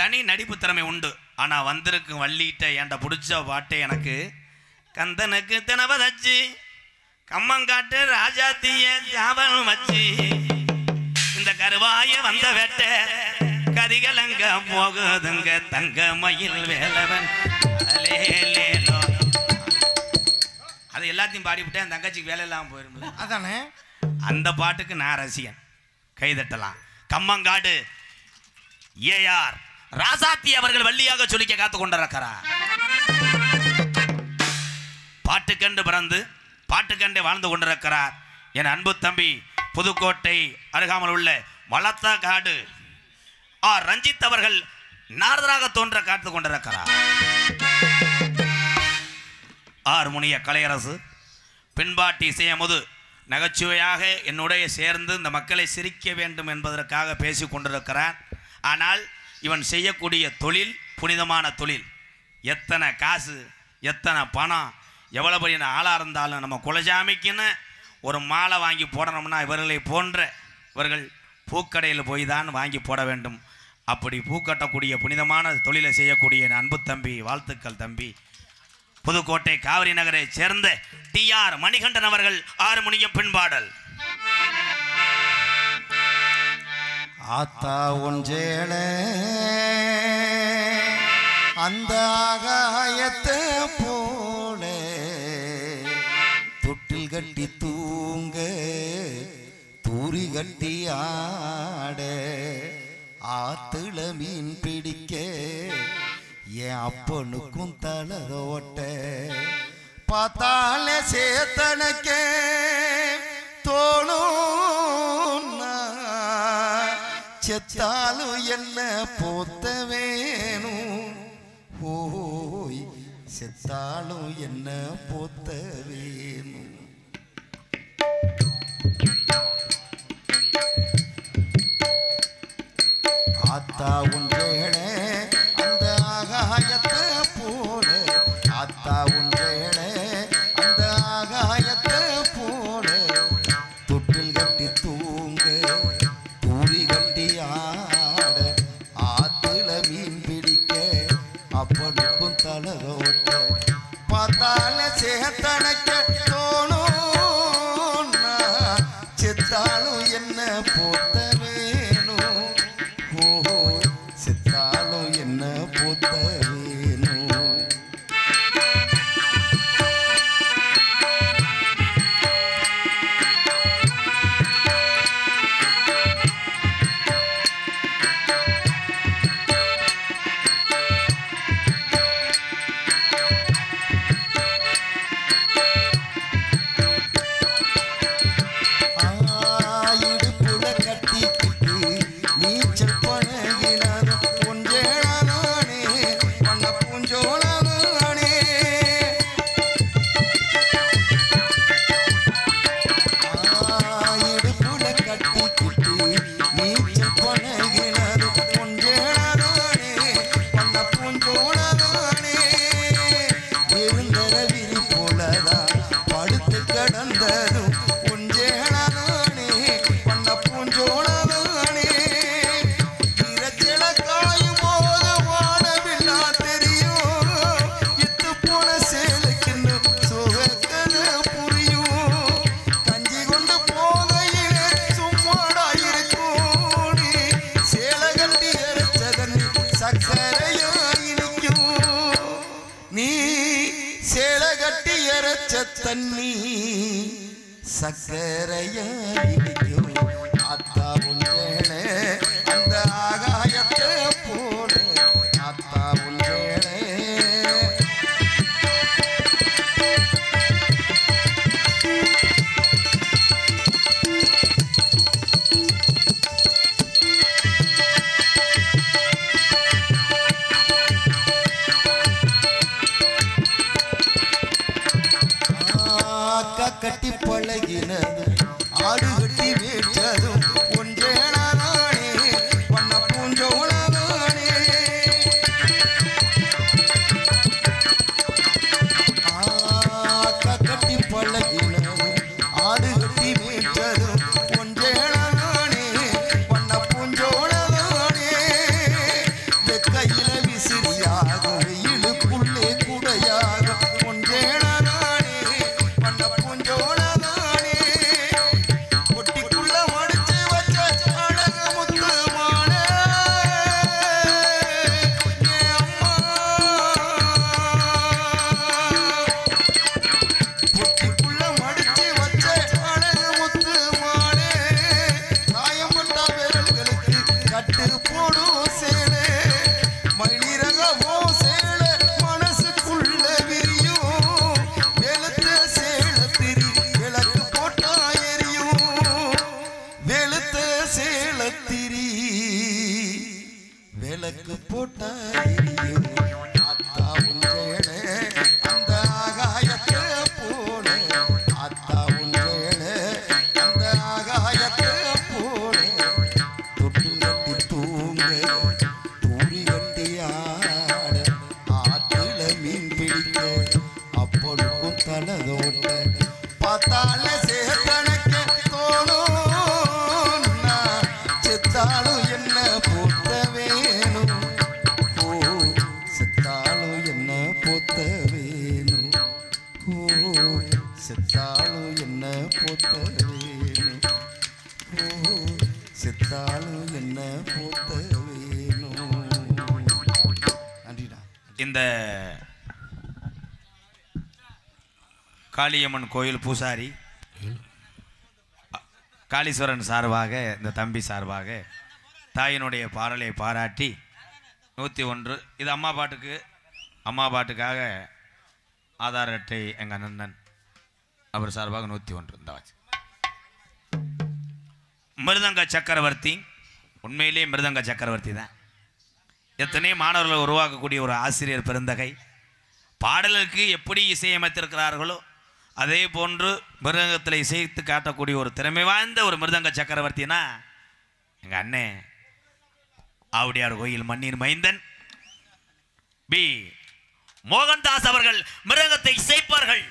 தனி நடிப்பு திறமை உண்டு. ஆனால் வந்திருக்கும் வள்ளிகிட்ட என்கிட்ட பிடிச்ச பாட்டே எனக்கு கந்தனுக்கு தினவதச்சு கம்மங்காட்டு ராஜாத்திய ஜாவல் வச்சு இந்த கருவாய வந்த வேட்ட கதிகலங்க போகுதுங்க தங்க மயில் வேலவன். அது எல்லாத்தையும் பாடிவிட்டேன், என் தங்கச்சிக்கு வேலை இல்லாமல் போயிருந்தது. அதானே அந்த பாட்டுக்கு நான் ரசிகன், கைதட்டலாம். கம்மங்காடு AR ராசாத்தி அவர்கள் வள்ளியாக சொல்லிக்க காத்து கொண்டிருக்கிறார். பாட்டுக்கண்டு பிறந்து பாட்டுக்கண்டே வாழ்ந்து கொண்டிருக்கிறார் என் அன்பு தம்பி புதுக்கோட்டை அருகாமல் உள்ள வளத்தக்காடு ரஞ்சித் அவர்கள் நாரதராக தோன்ற காத்து கொண்டிருக்கிறார். முனிய கலையரசு பின்பாட்டி இசையமுது நகைச்சுவையாக என்னுடைய சேர்ந்து இந்த மக்களை சிரிக்க வேண்டும் என்பதற்காக பேசி கொண்டிருக்கிறார். ஆனால் இவன் செய்யக்கூடிய தொழில் புனிதமான தொழில். எத்தனை காசு, எத்தனை பணம், எவ்வளோ பெரிய ஆளாக இருந்தாலும் நம்ம குலசாமிக்குன்னு ஒரு மாலை வாங்கி போடணும்னா இவர்களை போன்ற இவர்கள் பூக்கடையில் போய் தான் வாங்கி போட வேண்டும். அப்படி பூக்கட்டக்கூடிய புனிதமான தொழிலை செய்யக்கூடிய அன்பு தம்பி, வாழ்த்துக்கள் தம்பி. புதுக்கோட்டை காவிரி நகரை சேர்ந்த TR மணிகண்டன் அவர்கள் ஆறுமுனியம் பின்பாடல். ஆத்தா ஒன்றேள அந்த ஆகாயத்தை போல தொட்டில் கட்டி தூங்க தூரி கட்டி ஆட ஆத்துல மீன் பிடிக்க என் அப்பனுக்கும் தலரோட்ட பார்த்தாலே சேத்தனக்க தோணும் செத்தாலும் என்ன போத்த வேணும். ஓய் செத்தாலும் என்ன போத்த வேணும். ஆத்தா உன்றேட அந்த ஆகாயத்தை போல, ஆத்தா உன்றேட அந்த ஆகாயத்தை போல தொட்டில் கட்டி தூங்க தூரி கட்டி ஆட ஆத்துல மீன் பிடிக்க அப்பனுக்கும் தலரோட்ட பார்த்தால சேத்தனைக்க தோணும் செத்தாலும் என்ன போத்த வேணும். ஓ செத்தாலும் என்ன போத்த வேணும். தண்ணி சக்கரையா இடிக்கும் ஆத்தா உன்றேன அந்த ஆகாயத்தை போல ஆத்தா உன்றேன. மயிலிறகவோ சேல மனசுக்குள்ள விரியும் வெளுத்த சேல திரி விளக்கு போட்டா எரியும் வெளுத்த சேல திரி விளக்கு போட்டா எரியும் அத்தா உஞ்சேல அந்த ஆகாயத்தை போல அத்தா உஞ்சேல அந்த ஆகாயத்தை போல தொட்டில் கட்டி தூங்க தூரி கட்டி ஆட ஆத்துல மீன் பிடிக்க அப்பொழுக்கும் தலதோட்ட பார்த்தால சேத்தனக்க தோணும் நான் செத்தாலும் என்ன போத்த வேணும் ஓ செத்தாலும் என்ன போத்த வேணும் ஓ செத்தாலும் என்ன போத்த வேணும் ஓ செத்தாலும் என்ன போத்த வேணும். நன்றிடா. இந்த காளியம்மன் கோயில் பூசாரி காளீஸ்வரன் சார்பாக இந்த தம்பி சார்பாக தாயினுடைய பாடலை பாராட்டி 101 இது அம்மா பாட்டுக்காக ஆதார் அட்டை எங்கள் அண்ணன் அவர் சார்பாக 101 இந்த வாட்சி. மிருதங்க சக்கரவர்த்தி உண்மையிலேயே மிருதங்க சக்கரவர்த்தி தான். எத்தனை மாணவர்களை உருவாக்கக்கூடிய ஒரு ஆசிரியர் பெருந்தகை. பாடலுக்கு எப்படி இசையமைத்திருக்கிறார்களோ அதே போன்று மிருதங்கத்தில் இசைத்து காட்டக்கூடிய ஒரு திறமை வாய்ந்த ஒரு மிருதங்க சக்கரவர்த்தினா எங்கள் அண்ணே ஆவுடையார் கோயில் மண்ணின் மைந்தன் பி மோகன்தாஸ் அவர்கள் மிருதங்கத்தை இசைப்பார்கள்.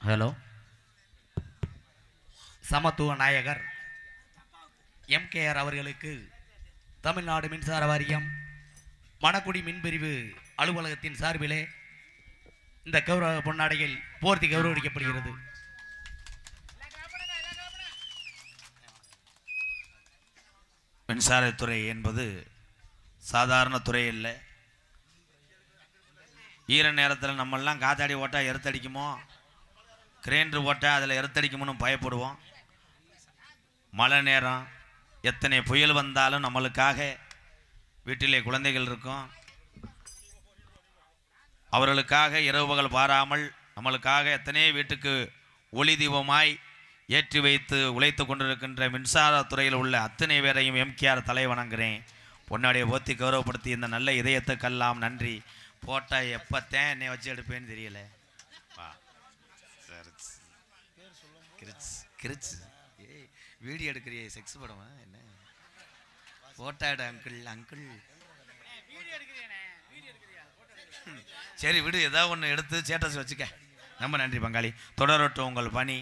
ஹலோ, சமத்துவ நாயகர் MKR அவர்களுக்கு தமிழ்நாடு மின்சார வாரியம் மணக்குடி மின்பிரிவு அலுவலகத்தின் சார்பிலே இந்த கௌரவ பொன்னாடையில் போர்த்தி கௌரவிக்கப்படுகிறது. மின்சாரத்துறை என்பது சாதாரண துறை இல்லை. ஈர நேரத்தில் நம்மெல்லாம் காத்தாடி ஓட்டால் எருத்தடிக்குமோ, கிரைண்டர் போட்டால் அதில் எருத்தடிக்குமோன்னு பயப்படுவோம். மழை நேரம் எத்தனை புயல் வந்தாலும் நம்மளுக்காக வீட்டிலே குழந்தைகள் இருக்கும். அவர்களுக்காக இரவு பகல் பாராமல் நம்மளுக்காக எத்தனை வீட்டுக்கு ஒளி தீபமாய் ஏற்றி வைத்து உழைத்து கொண்டிருக்கின்ற மின்சாரத்துறையில் உள்ள அத்தனை பேரையும் MKR தலை வணங்குகிறேன். பொன்னாடியை போத்தி கௌரவப்படுத்தி இந்த நல்ல இதயத்துக்கெல்லாம் நன்றி. போட்டால் எப்போத்தேன் என்னை வச்சு எடுப்பேன்னு தெரியல. கிரிச்சு வீடியோ எடுக்கிறிய செக்ஸ் படமா என்ன? போட்டாட அங்கிள் சரி விடு, ஏதாவது ஒன்று எடுத்து ஸ்டேட்டஸ் வச்சுக்க. ரொம்ப நன்றி பங்காளி. தொடரட்டும் உங்கள் பணி.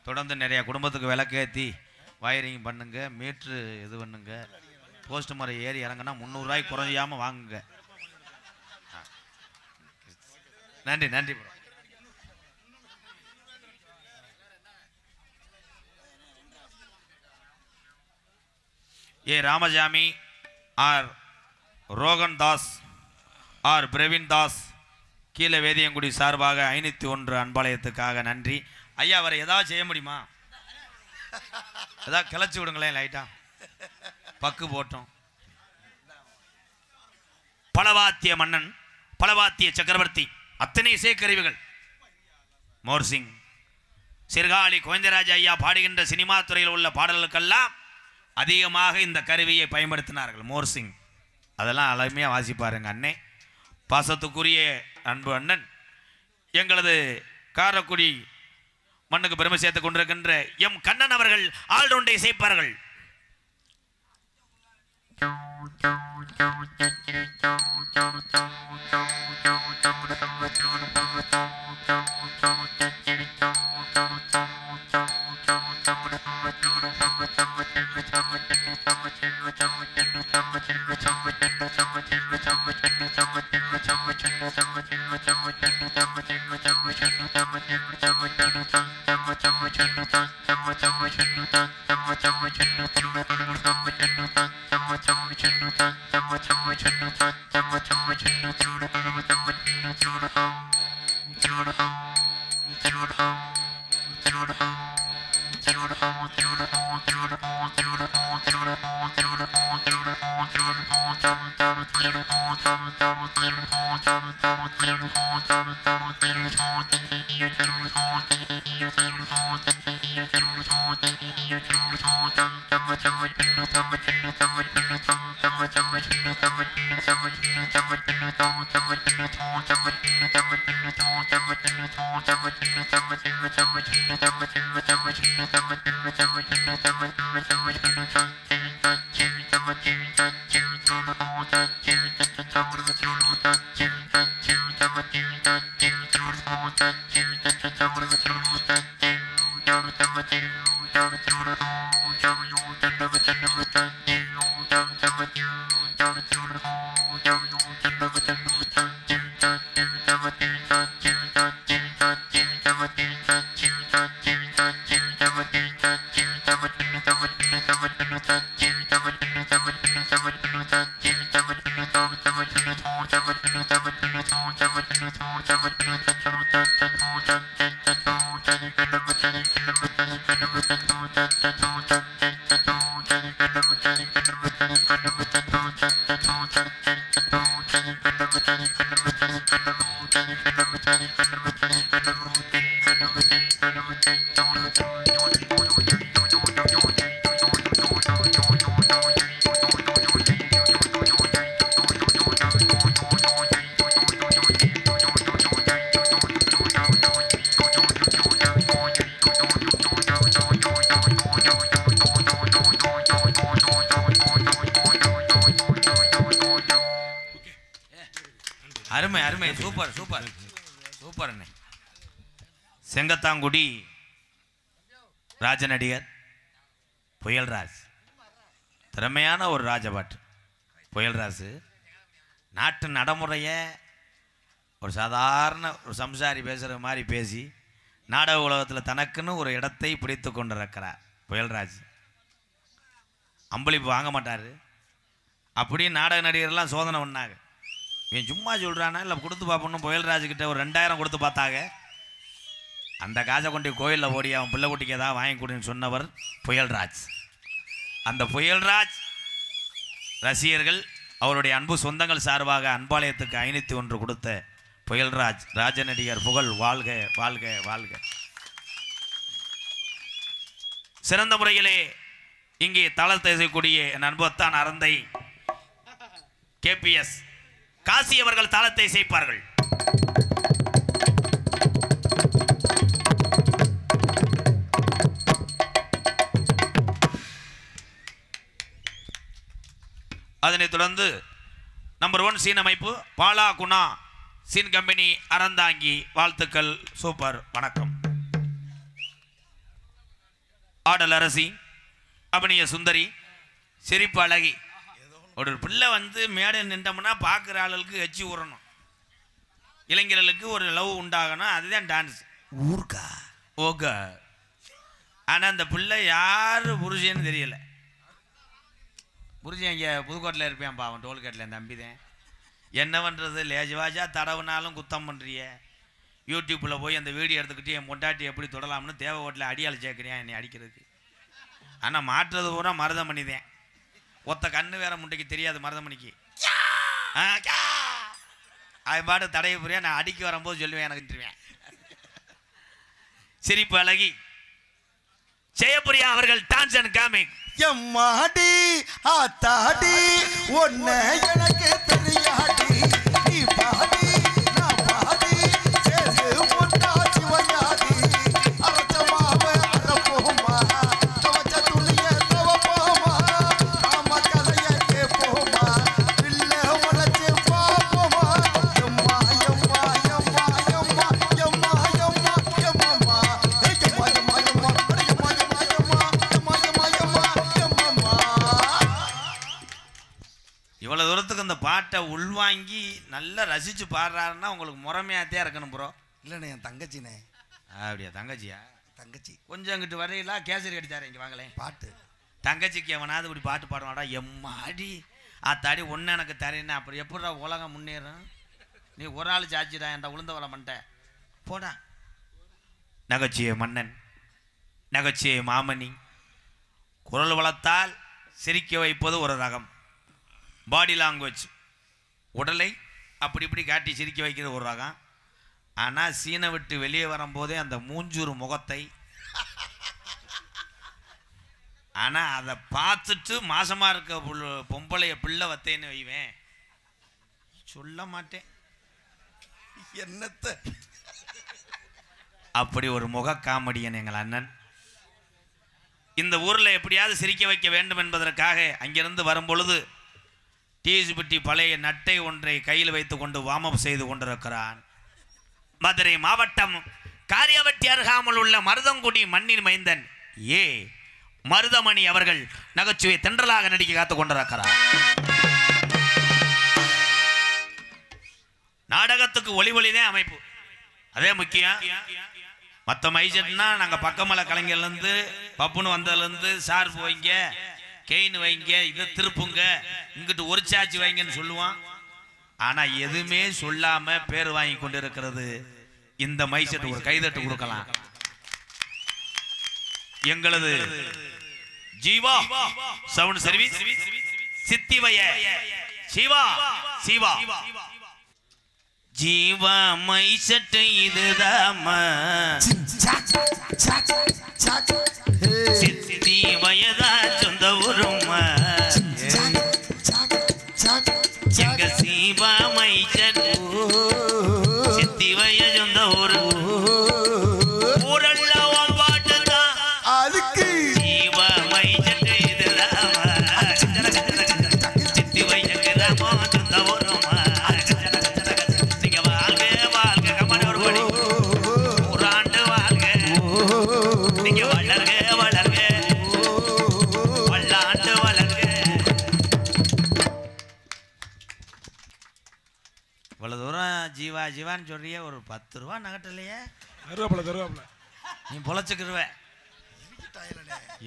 தொடர்ந்து நிறையா குடும்பத்துக்கு விளக்கேற்றி வயரிங் பண்ணுங்க, மீட்ரு இது பண்ணுங்க. போஸ்ட் முறை ஏறி இறங்கினா 300 ரூபாய்க்கு குறையாமல் வாங்குங்க. நன்றி நன்றி ப்ரோ. ஏ ராமஜாமி ஆர் ரோகன் தாஸ் ஆர் பிரவீன் தாஸ் கீழே வேதியங்குடி சார்பாக 501 அன்பாலயத்துக்காக நன்றி. ஐயா அவரை ஏதாவது செய்ய முடியுமா? ஏதாவது கிளச்சி விடுங்களேன் லைட்டா, பக்கு போட்டோம். பலவாத்திய மன்னன், பலவாத்திய சக்கரவர்த்தி, அத்தனை இசைக்கருவிகள். மோர்சிங், சிறுகாழி கோவிந்தராஜ ஐயா பாடுகின்ற சினிமா துறையில் உள்ள பாடல்களுக்கெல்லாம் அதிகமாக இந்த கருவியை பயன்படுத்தினார்கள். மோர்சிங் அதெல்லாம் அருமையாக வாசிப்பாருங்க அண்ணே. பாசத்துக்குரிய அன்பு அண்ணன், எங்களது காரைக்குடி மண்ணுக்கு பெருமை சேர்த்துக் கொண்டிருக்கின்ற எம் கண்ணன் அவர்கள் ஆல்ரவுண்டை இசைப்பார்கள். அருமை அருமை, சூப்பர் சூப்பர் சூப்பர் அண்ணே. செங்கத்தாங்குடி ராஜநடிகர் புயல்ராஜ், திறமையான ஒரு ராஜபாட்டு. புயல்ராஜ் நாட்டு நடைமுறையை ஒரு சாதாரண ஒரு சம்சாரி பேசுகிற மாதிரி பேசி நாடக உலகத்தில் தனக்குன்னு ஒரு இடத்தை பிடித்து கொண்டிருக்கிறார் புயல்ராஜ். அம்பளிப்பு வாங்க மாட்டார். அப்படியே நாடக நடிகர்லாம் சோதனை பண்ணாங்க, இவன் சும்மா சொல்கிறானா இல்லை கொடுத்து பார்ப்போன்னு புயல்ராஜ்கிட்ட ஒரு 2000 கொடுத்து பார்த்தாங்க. அந்த காசை கொண்டு கோயிலில் ஓடி அவன் பிள்ளை குட்டிக்கு ஏதாவது வாங்கி கொடுன்னு சொன்னவர் புயல்ராஜ். அந்த புயல்ராஜ் ரசிகர்கள் அவருடைய அன்பு சொந்தங்கள் சார்பாக அன்பாலயத்துக்கு 501 கொடுத்த புயல்ராஜ் ராஜநடிகர் புகழ் வாழ்க வாழ்க வாழ்க. சிறந்த முறையிலே இங்கே தாளத்தை செய்யக்கூடிய என் அன்புத்தான் அறந்தை KPS காசி அவர்கள் தாளத்தை செய்ப்பார்கள். அதனைத் தொடர்ந்து நம்பர் 1 சீன் அமைப்பு பாலா குணா சீன் கம்பெனி அறந்தாங்கி. வாழ்த்துக்கள், சூப்பர், வணக்கம். ஆடல் அரசி, அபிநய சுந்தரி, சிரிப்பு அழகி. ஒரு பிள்ளை வந்து மேடை நின்றோம்னா பார்க்குற ஆளுகளுக்கு எச்சி ஊறணும், இளைஞர்களுக்கு ஒரு லவ் உண்டாகணும், அதுதான் டான்ஸ். ஊர்க்கா ஓகே. ஆனால் அந்த பிள்ளை யார் புருஷன்னு தெரியலை. புருஷன் இங்கே புதுக்கோட்டையில் இருப்பேன், அவன் டோல்கேட்டில் என் தம்பி தான். என்ன பண்ணுறது, லேஜுவாஜா தடவுனாலும் குத்தம் பண்ணுறிய. யூடியூப்பில் போய் அந்த வீடியோ எடுத்துக்கிட்டு என் பொண்டாட்டி எப்படி தொடலாம்னு தேவை ஓட்டில் அடியால் சேர்க்குறியா என்னை அடிக்கிறதுக்கு. ஆனால் மாற்றுறது பூரா மருதமணி தான். ஒத்த கண்ணு வேற முண்டைக்கு தெரியாது மருதமணிக்கு. அது பாட்டு தடைய புரியா, நான் அடிக்க வரும்போது சொல்லுவேன் எனக்கு. சிரிப்பு அழகி ஜெயபிரியா அவர்கள் டான்ஸ் அண்ட் காமிக். எம்மாடி ஆத்தாடி ஒன்ன எனக்கு தெரியாடி, நீ பாடி நான் பாடி சேது முட்டா சிவஞாடி, அரச்சமாவ அரப்போமா கவச்ச துளிய தவப்போமா, ஆமா கதைய கேப்போமா, பிள்ள உழைச்சு பாப்போமா. எம்மா எம்மா எம்மா எம்மா எம்மா எம்மா எம்மா இவ்வளோ தூரத்துக்கு அந்த பாட்டை உள்வாங்கி நல்லா ரசித்து பாடுறாருன்னா உங்களுக்கு முறைமையாத்தே இருக்கணும் ப்ரோ. இல்லைண்ணே என் தங்கச்சிண்ணே. அப்படியா, தங்கச்சியா? தங்கச்சி கொஞ்சம் அங்கிட்டு வரையிலா கேசரி அடித்தாரு, இங்கே வாங்களேன். பாட்டு தங்கச்சிக்கு எவனாவது இப்படி பாட்டு பாடுவாடா? எம்மாடி ஆத்தாடி ஒன்று எனக்கு தரேன்னு. அப்புறம் எப்படா உலகம் முன்னேறும்? நீ ஒரு ஆள் சாச்சிடா என்கிட்ட உளுந்த வள மண்டை போடா. நகைச்சிய மன்னன், நகைச்சிய மாமணி, குரல் வளர்த்தால் சிரிக்க வைப்பது ஒரு ரகம். பாடி லாங்குவேஜ், உடலை அப்படி இப்படி காட்டி சிரிக்க வைக்கிறது ஒரு ரகம். ஆனால் சீனை விட்டு வெளியே வரும்போதே அந்த மூஞ்சூர் முகத்தை, ஆனால் அதை பார்த்துட்டு மாசமாக இருக்க பொம்பளைய பிள்ளை வத்தேன்னு வைவேன். சொல்ல மாட்டேன் என்னத்த. அப்படி ஒரு முக காமெடியன் எங்கள் அண்ணன். இந்த ஊரில் எப்படியாவது சிரிக்க வைக்க வேண்டும் என்பதற்காக அங்கிருந்து வரும்பொழுது டிஎஸ்பிடி பழைய நட்டை ஒன்றை கையில் வைத்து கொண்டு வார்ம் செய்து கொண்டிருக்கிறான். மதுரை மாவட்டம் காரியவட்டி அருகாமல் உள்ள மருதங்குடி மண்ணின் மைந்தன் ஏ மருதமணி அவர்கள் நகைச்சுவை தென்றலாக நடிக்க காத்துக் கொண்டிருக்கிறார். நாடகத்துக்கு ஒளிதான் அமைப்பு, அதே முக்கியம். மற்ற மைசட்னா நாங்கள் பக்கமலை கலைஞர்லேருந்து பப்புன்னு வந்ததுலேருந்து சார்பு வைங்க, கெயின் வைங்க, இதை திருப்புங்க, இங்கிட்டு ஒரு சாட்சி வைங்கன்னு சொல்லுவான். ஆனால் எதுவுமே சொல்லாமல் பேர் வாங்கி கொண்டு இருக்கிறது இந்த மைசெட். ஒரு கைதட்டு கொடுக்கலாம். எங்களது ஜீவா சவுண்ட் சர்வீஸ் சித்திவய சிவா சிவா ஜீவா மைசெட் இதுதாமா சித்தி வயதா சொந்த ஊருமா எங்க சீவா மைசெட் சித்தி வய சொந்த ஊரு ஊரெல்லாம் பாட்டுதான் அதுக்கு ஜீவா மைசெட் இதுதாமா சித்தி வய கிராம சொந்த ஊருமா. நீங்க வாழ்க வாழ்க கம்மன் ஒரு படி ஊராண்டு வாழ்க, நீங்க வளர்க வளர்க வல்லாண்டு வளர்க. இவ்வளவு தூரம் ஜீவா ஜீவான்னு சொல்றிய, ஒரு 10 ரூபா நகட்டலையே. தருவாப்புல நீ பொழைச்சுக்கிருவ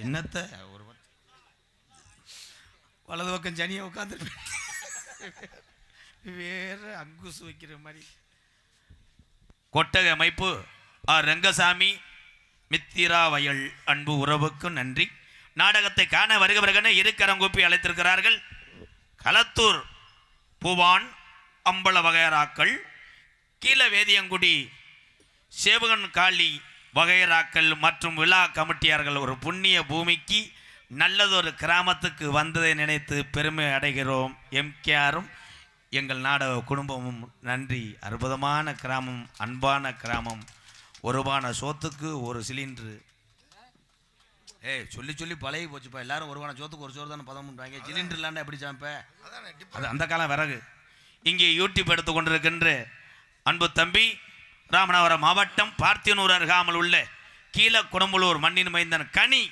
என்னத்த. ஒரு வலது பக்கம் ஜனியை உட்காந்து வேற அங்குசு வைக்கிற மாதிரி. கொட்டக அமைப்பு ஆர் ரங்கசாமி மித்திரா வயல் அன்பு உறவுக்கு நன்றி. நாடகத்தை காண வருகிறவர்கள் இருக்கரங்கூப்பி அழைத்திருக்கிறார்கள். களத்தூர் பூவான் அம்பல வகையராக்கள், கீழ வேதியங்குடி சேவகன் காளி வகையராக்கள் மற்றும் விழா கமிட்டியார்கள். ஒரு புண்ணிய பூமிக்கு நல்லதொரு கிராமத்துக்கு வந்ததை நினைத்து பெருமை அடைகிறோம். எம்கேஆரும் எங்கள் நாடக குடும்பமும் நன்றி. அற்புதமான கிராமம், அன்பான கிராமம். ஒருபான சோத்துக்கு ஒரு சிலிண்டரு. சொல்லி சொல்லி பழகி போச்சுப்பா. எல்லாரும் ஒருபான சோத்துக்கு ஒரு சோறு தானே பதம் பண்ணுவாங்க. சிலிண்டர் இல்லாண்டா எப்படி சாப்ப? அது அந்த காலம் விறகு. இங்கே யூடியூப் எடுத்து கொண்டிருக்கின்ற அன்பு தம்பி ராமநாதபுரம் மாவட்டம் பார்த்தியனூர் அருகாமல் உள்ள கீழ குடம்புலூர் மண்ணின் மைந்தன் கனி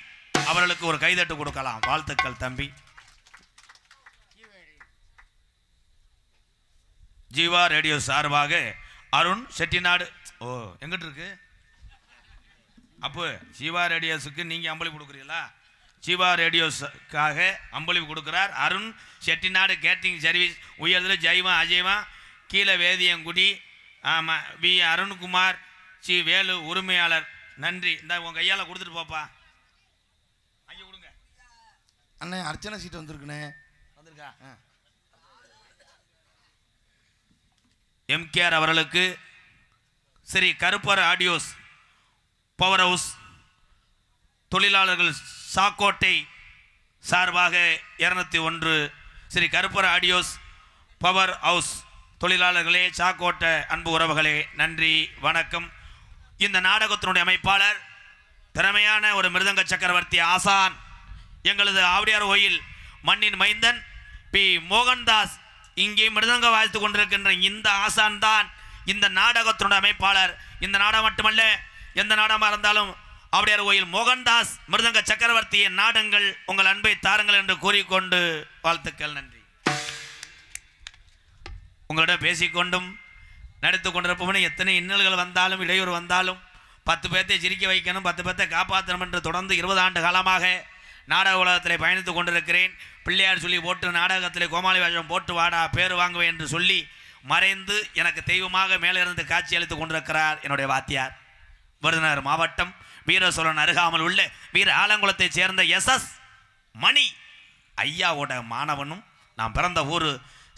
அவர்களுக்கு ஒரு கைதட்டு கொடுக்கலாம். வாழ்த்துக்கள் தம்பி. ஜீவா ரேடியோ சார்பாக அருண் செட்டிநாடு. ஓ எங்கிட்டு இருக்கு அப்போ ஜீவா ரேடியோஸுக்கு நீங்க அம்பளி கொடுக்குறீங்களா? சிவா ரேடியோஸ்க்காக அம்பளிப்பு கொடுக்குறார். அருண் செட்டிநாடு கேட்டரிங் சர்வீஸ் உயர்தில் ஜெய்வா அஜய்வா கீழே வேதியங்குடி ஆமாம் வி அருண்குமார் சி வேலு உரிமையாளர். நன்றி. இந்த உன் கையால் கொடுத்துட்டு போப்பா. அங்கே கொடுங்க அண்ணே. அர்ச்சனை சீட்டு வந்திருக்குண்ணே. வந்திருக்கா? எம்கேஆர் அவர்களுக்கு ஸ்ரீ கருப்பர் ஆடியோஸ் பவர் ஹவுஸ் தொழிலாளர்கள் சாக்கோட்டை சார்பாக 201 ஸ்ரீ கருப்பர் ஆடியோஸ் பவர் ஹவுஸ் தொழிலாளர்களே, சாக்கோட்டை அன்பு உறவுகளே, நன்றி வணக்கம். இந்த நாடகத்தினுடைய அமைப்பாளர் திறமையான ஒரு மிருதங்க சக்கரவர்த்தி ஆசான், எங்களது ஆவடியார் கோயில் மண்ணின் மைந்தன் பி மோகன்தாஸ். இங்கே மிருதங்க வாய்த்து கொண்டிருக்கின்ற இந்த ஆசான் தான் இந்த நாடகத்தினுடைய அமைப்பாளர். இந்த நாடகம் மட்டுமல்ல, எந்த நாடகமாக இருந்தாலும் ஆவடியார் கோயில் மோகன்தாஸ் மிருதங்க சக்கரவர்த்தியை நாடுங்கள், உங்கள் அன்பை தாருங்கள் என்று கூறிக்கொண்டு வாழ்த்துக்கள். நன்றி. உங்களிடம் பேசிக்கொண்டும் நடித்து கொண்டிருப்பவனே எத்தனை இன்னல்கள் வந்தாலும் இடையூறு வந்தாலும் 10 பேர்த்தை சிரிக்க வைக்கணும், 10 பேர்த்தை காப்பாற்றணும் என்று தொடர்ந்து 20 ஆண்டு காலமாக நாடக உலகத்தில் பயணித்து கொண்டிருக்கிறேன். பிள்ளையார் சொல்லி போட்டு நாடகத்தில் கோமாளி வேஷம் போட்டு வாடா பேர் வாங்குவேன் என்று சொல்லி மறைந்து எனக்கு தெய்வமாக மேலிருந்து காட்சி அளித்து கொண்டிருக்கிறார் என்னுடைய வாத்தியார். விருதுநகர் மாவட்டம் வீரசோழன் அருகாமல் உள்ள வீர ஆலங்குளத்தைச் சேர்ந்த SS மணி ஐயாவோட மாணவனும். நான் பிறந்த ஊர்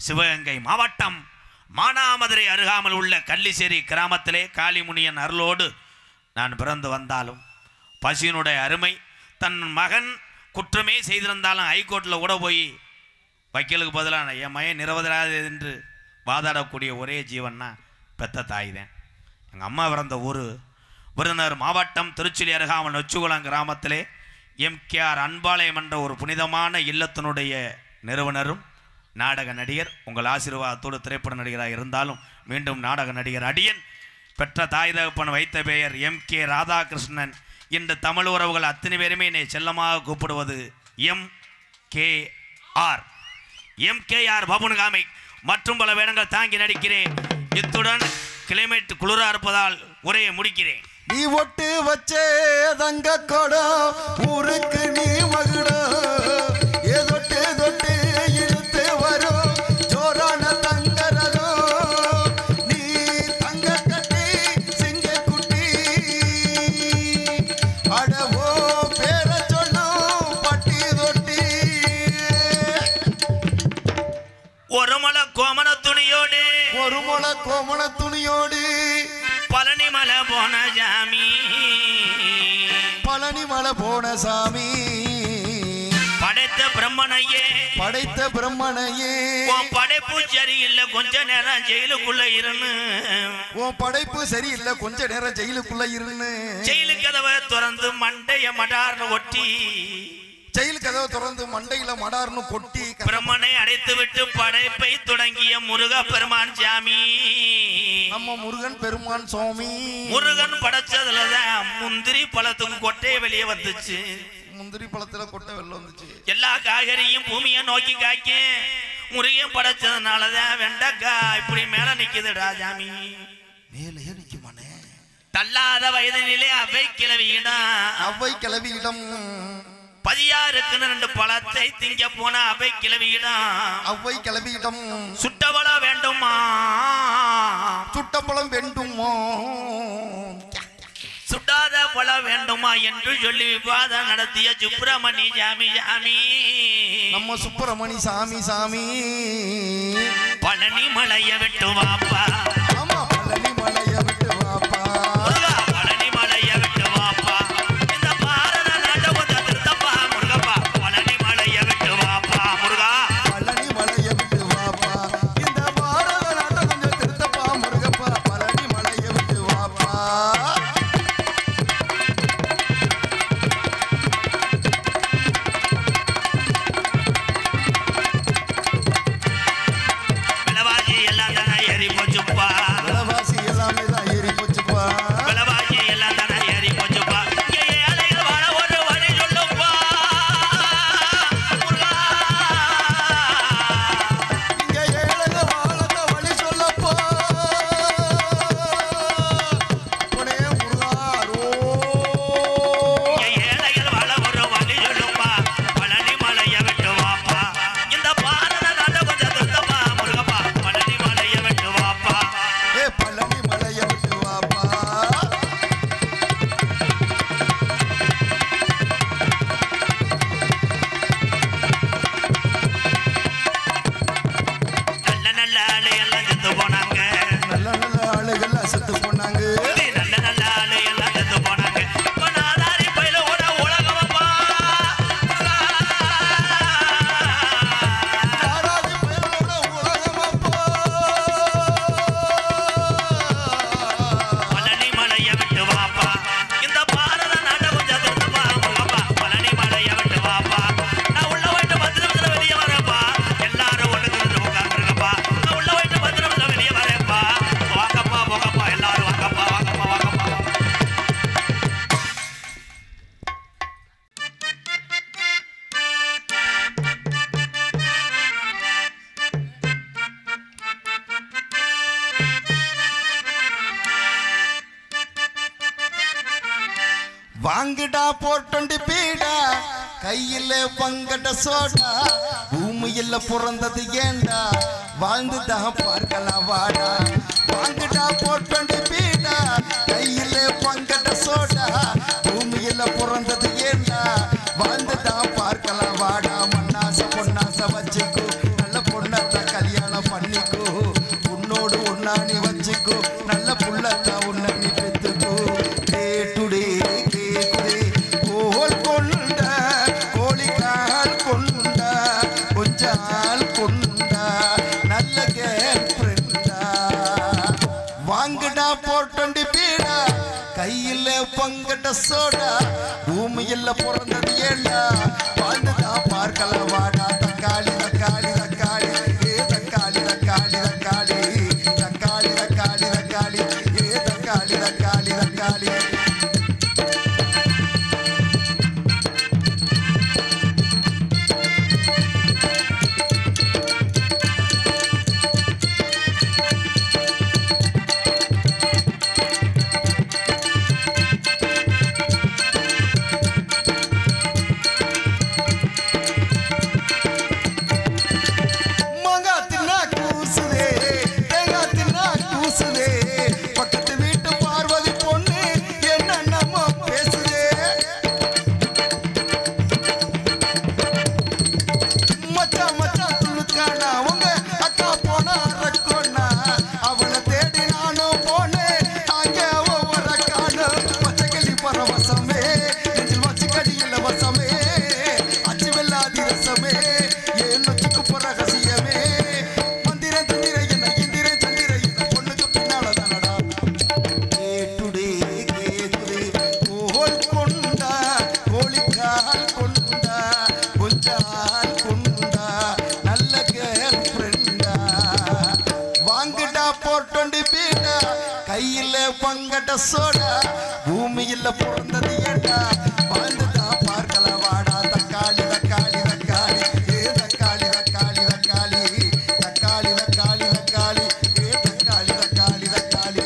சிவகங்கை மாவட்டம் மானாமதுரை அருகாமல் உள்ள கள்ளிசேரி கிராமத்திலே காளிமுனியன் அருளோடு நான் பிறந்து வந்தாலும் பசியினுடைய அருமை, தன் மகன் குற்றமே செய்திருந்தாலும் ஹைகோர்ட்டில் கூட போய் வக்கீலுக்கு பதிலாக என் மகன் நிரபராதி என்று வாதாடக்கூடிய ஒரே ஜீவன்னா பெத்த தாய் தான். எங்கள் அம்மா பிறந்த ஊர் விருதுநகர் மாவட்டம் திருச்சுழி அருகாமல் நொச்சுகுளம் கிராமத்திலே எம்கேஆர் அன்பாலயம் என்ற ஒரு புனிதமான இல்லத்தினுடைய நிறுவனரும் நாடக நடிகர். உங்கள் ஆசீர்வாதத்தோடு திரைப்பட நடிகராக இருந்தாலும் மீண்டும் நாடக நடிகர் அடியன். பெற்ற தாய் தகப்பன் வைத்த பெயர் MK ராதாகிருஷ்ணன். இன்று தமிழ் உறவுகள் அத்தனை பேருமே என்னை செல்லமாக கூப்பிடுவது MKR. MKR பபுன்காமை மற்றும் பல வேடங்கள் தாங்கி நடிக்கிறேன். இத்துடன் கிளைமேட் குளிராக இருப்பதால் உரையை முடிக்கிறேன். நீ ஒட்டு வச்சே தங்க கொடம் ஊருக்கு நீ மகுடம் ஏதொட்டு தொட்டு இழுத்து வரும் ஜோரான தங்கரதோ நீ தங்க கட்டி சிங்க குட்டி அடவோ பேர சொல்லும் பட்டி தொட்டி ஒரு மலை கோமண துணியோடு ஒரு முளை கோமண துணியோடு பழனி மலை போன சாமி பழனி மலை போன சாமி படைத்த பிரம்மனையே படைத்த பிரம்மனையே உன் படைப்பு சரியில்லை, கொஞ்ச நேரம் ஜெயிலுக்குள்ள இருந்து உன் படைப்பு சரியில்லை, கொஞ்ச நேரம் ஜெயிலுக்குள்ள இருந்து ஜெயிலு கதவை திறந்து மண்டைய மடார்னு ஒட்டி ஜெயில் கதவை திறந்து மண்டையில மடார்னு கொட்டி பிரம்மனை அடைத்து விட்டு படைப்பை தொடங்கிய முருக பெருமான் சாமி. நம்ம முருகன் பெருமான் சுவாமி. முருகன் படைச்சதுலதான் முந்திரி பழத்துக்கு கொட்டையை வெளியே வந்துச்சு. முந்திரி பழத்துல கொட்டை வெள்ளம் வந்துச்சு. எல்லா காய்கறியும் பூமியை நோக்கி காய்க்க முருகன் படைச்சதுனாலதான் வெண்டைக்காய் இப்படி மேல நிக்குதுடா சாமி. மேலே நிக்குமானே. தள்ளாத வயதினிலே அவை கிளவியிடம் அவ்வை கிளவியிடம் பதியாருக்குன்னு 2 பழத்தை திங்க போன அவை கிளவியிடம் அவ்வை கிளவியிடம் சுட்டவள வேண்டுமா சுட்டப்பழம் வேண்டுமோ சுட்டாத பழ வேண்டுமா என்று சொல்லி விவாதம் நடத்திய சுப்பிரமணி சாமி சாமி. நம்ம சுப்பிரமணி சாமி சாமி. பழனி மலைய விட்டு வாப்பா. ஆமா பழனி மலைய விட்டு வாப்பா. பழனி மலைய விட்டு வாப்பா. இந்த பாரத நாட்டை திருத்தப்பா முருகப்பா. பழனி மலைய விட்டு வாப்பா முருகா. பழனி மலைய விட்டு வாப்பா. இந்த பாரத நாட்டை கொஞ்சம் திருத்தப்பா முருகப்பா. பழனி மலைய விட்டு வாப்பா. விலவாசி எல்லாம் தானே ஏறி போச்சுப்பா. வாங்குடா போட்டு பீடா கையில பங்கட சோடா பூமியில பிறந்தது ஏண்டா வாழ்ந்துதான் பார்க்கலாம் வாடா வாங்குடா போட்டு பீடா கையில பங்கட சோடா பூமியில பிறந்தது ஏண்டா வாழ்ந்துதான் பார்க்கலாம் வாடா மண்ணாச பொன்னாச வச்சுக்கோ நல்ல பொண்ணத்தை கல்யாணம் பண்ணிக்கோ உன்னோடு ஒன்னானி வச்சுக்கோ நல்ல புள்ளத்தா உன்னை நீ பெத்துக்கோ டே டுடே கையில பங்கட சோடா பூமியில பிறந்தது ஏண்டா வாழ்ந்துதான் பார்க்கலாம் வாடா தக்காளி தக்காளி தக்காளி ஏ தக்காளி தக்காளி தக்காளி தக்காளி தக்காளி தக்காளி ஏ தக்காளி தக்காளி தக்காளி கையில பங்கட சோடா பூமியில பிறந்தது ஏண்டா வாழ்ந்துதான் பார்க்கலாம் வாடா தக்காளி தக்காளி தக்காளி ஏ தக்காளி தக்காளி தக்காளி தக்காளி தக்காளி தக்காளி ஏ தக்காளி தக்காளி தக்காளி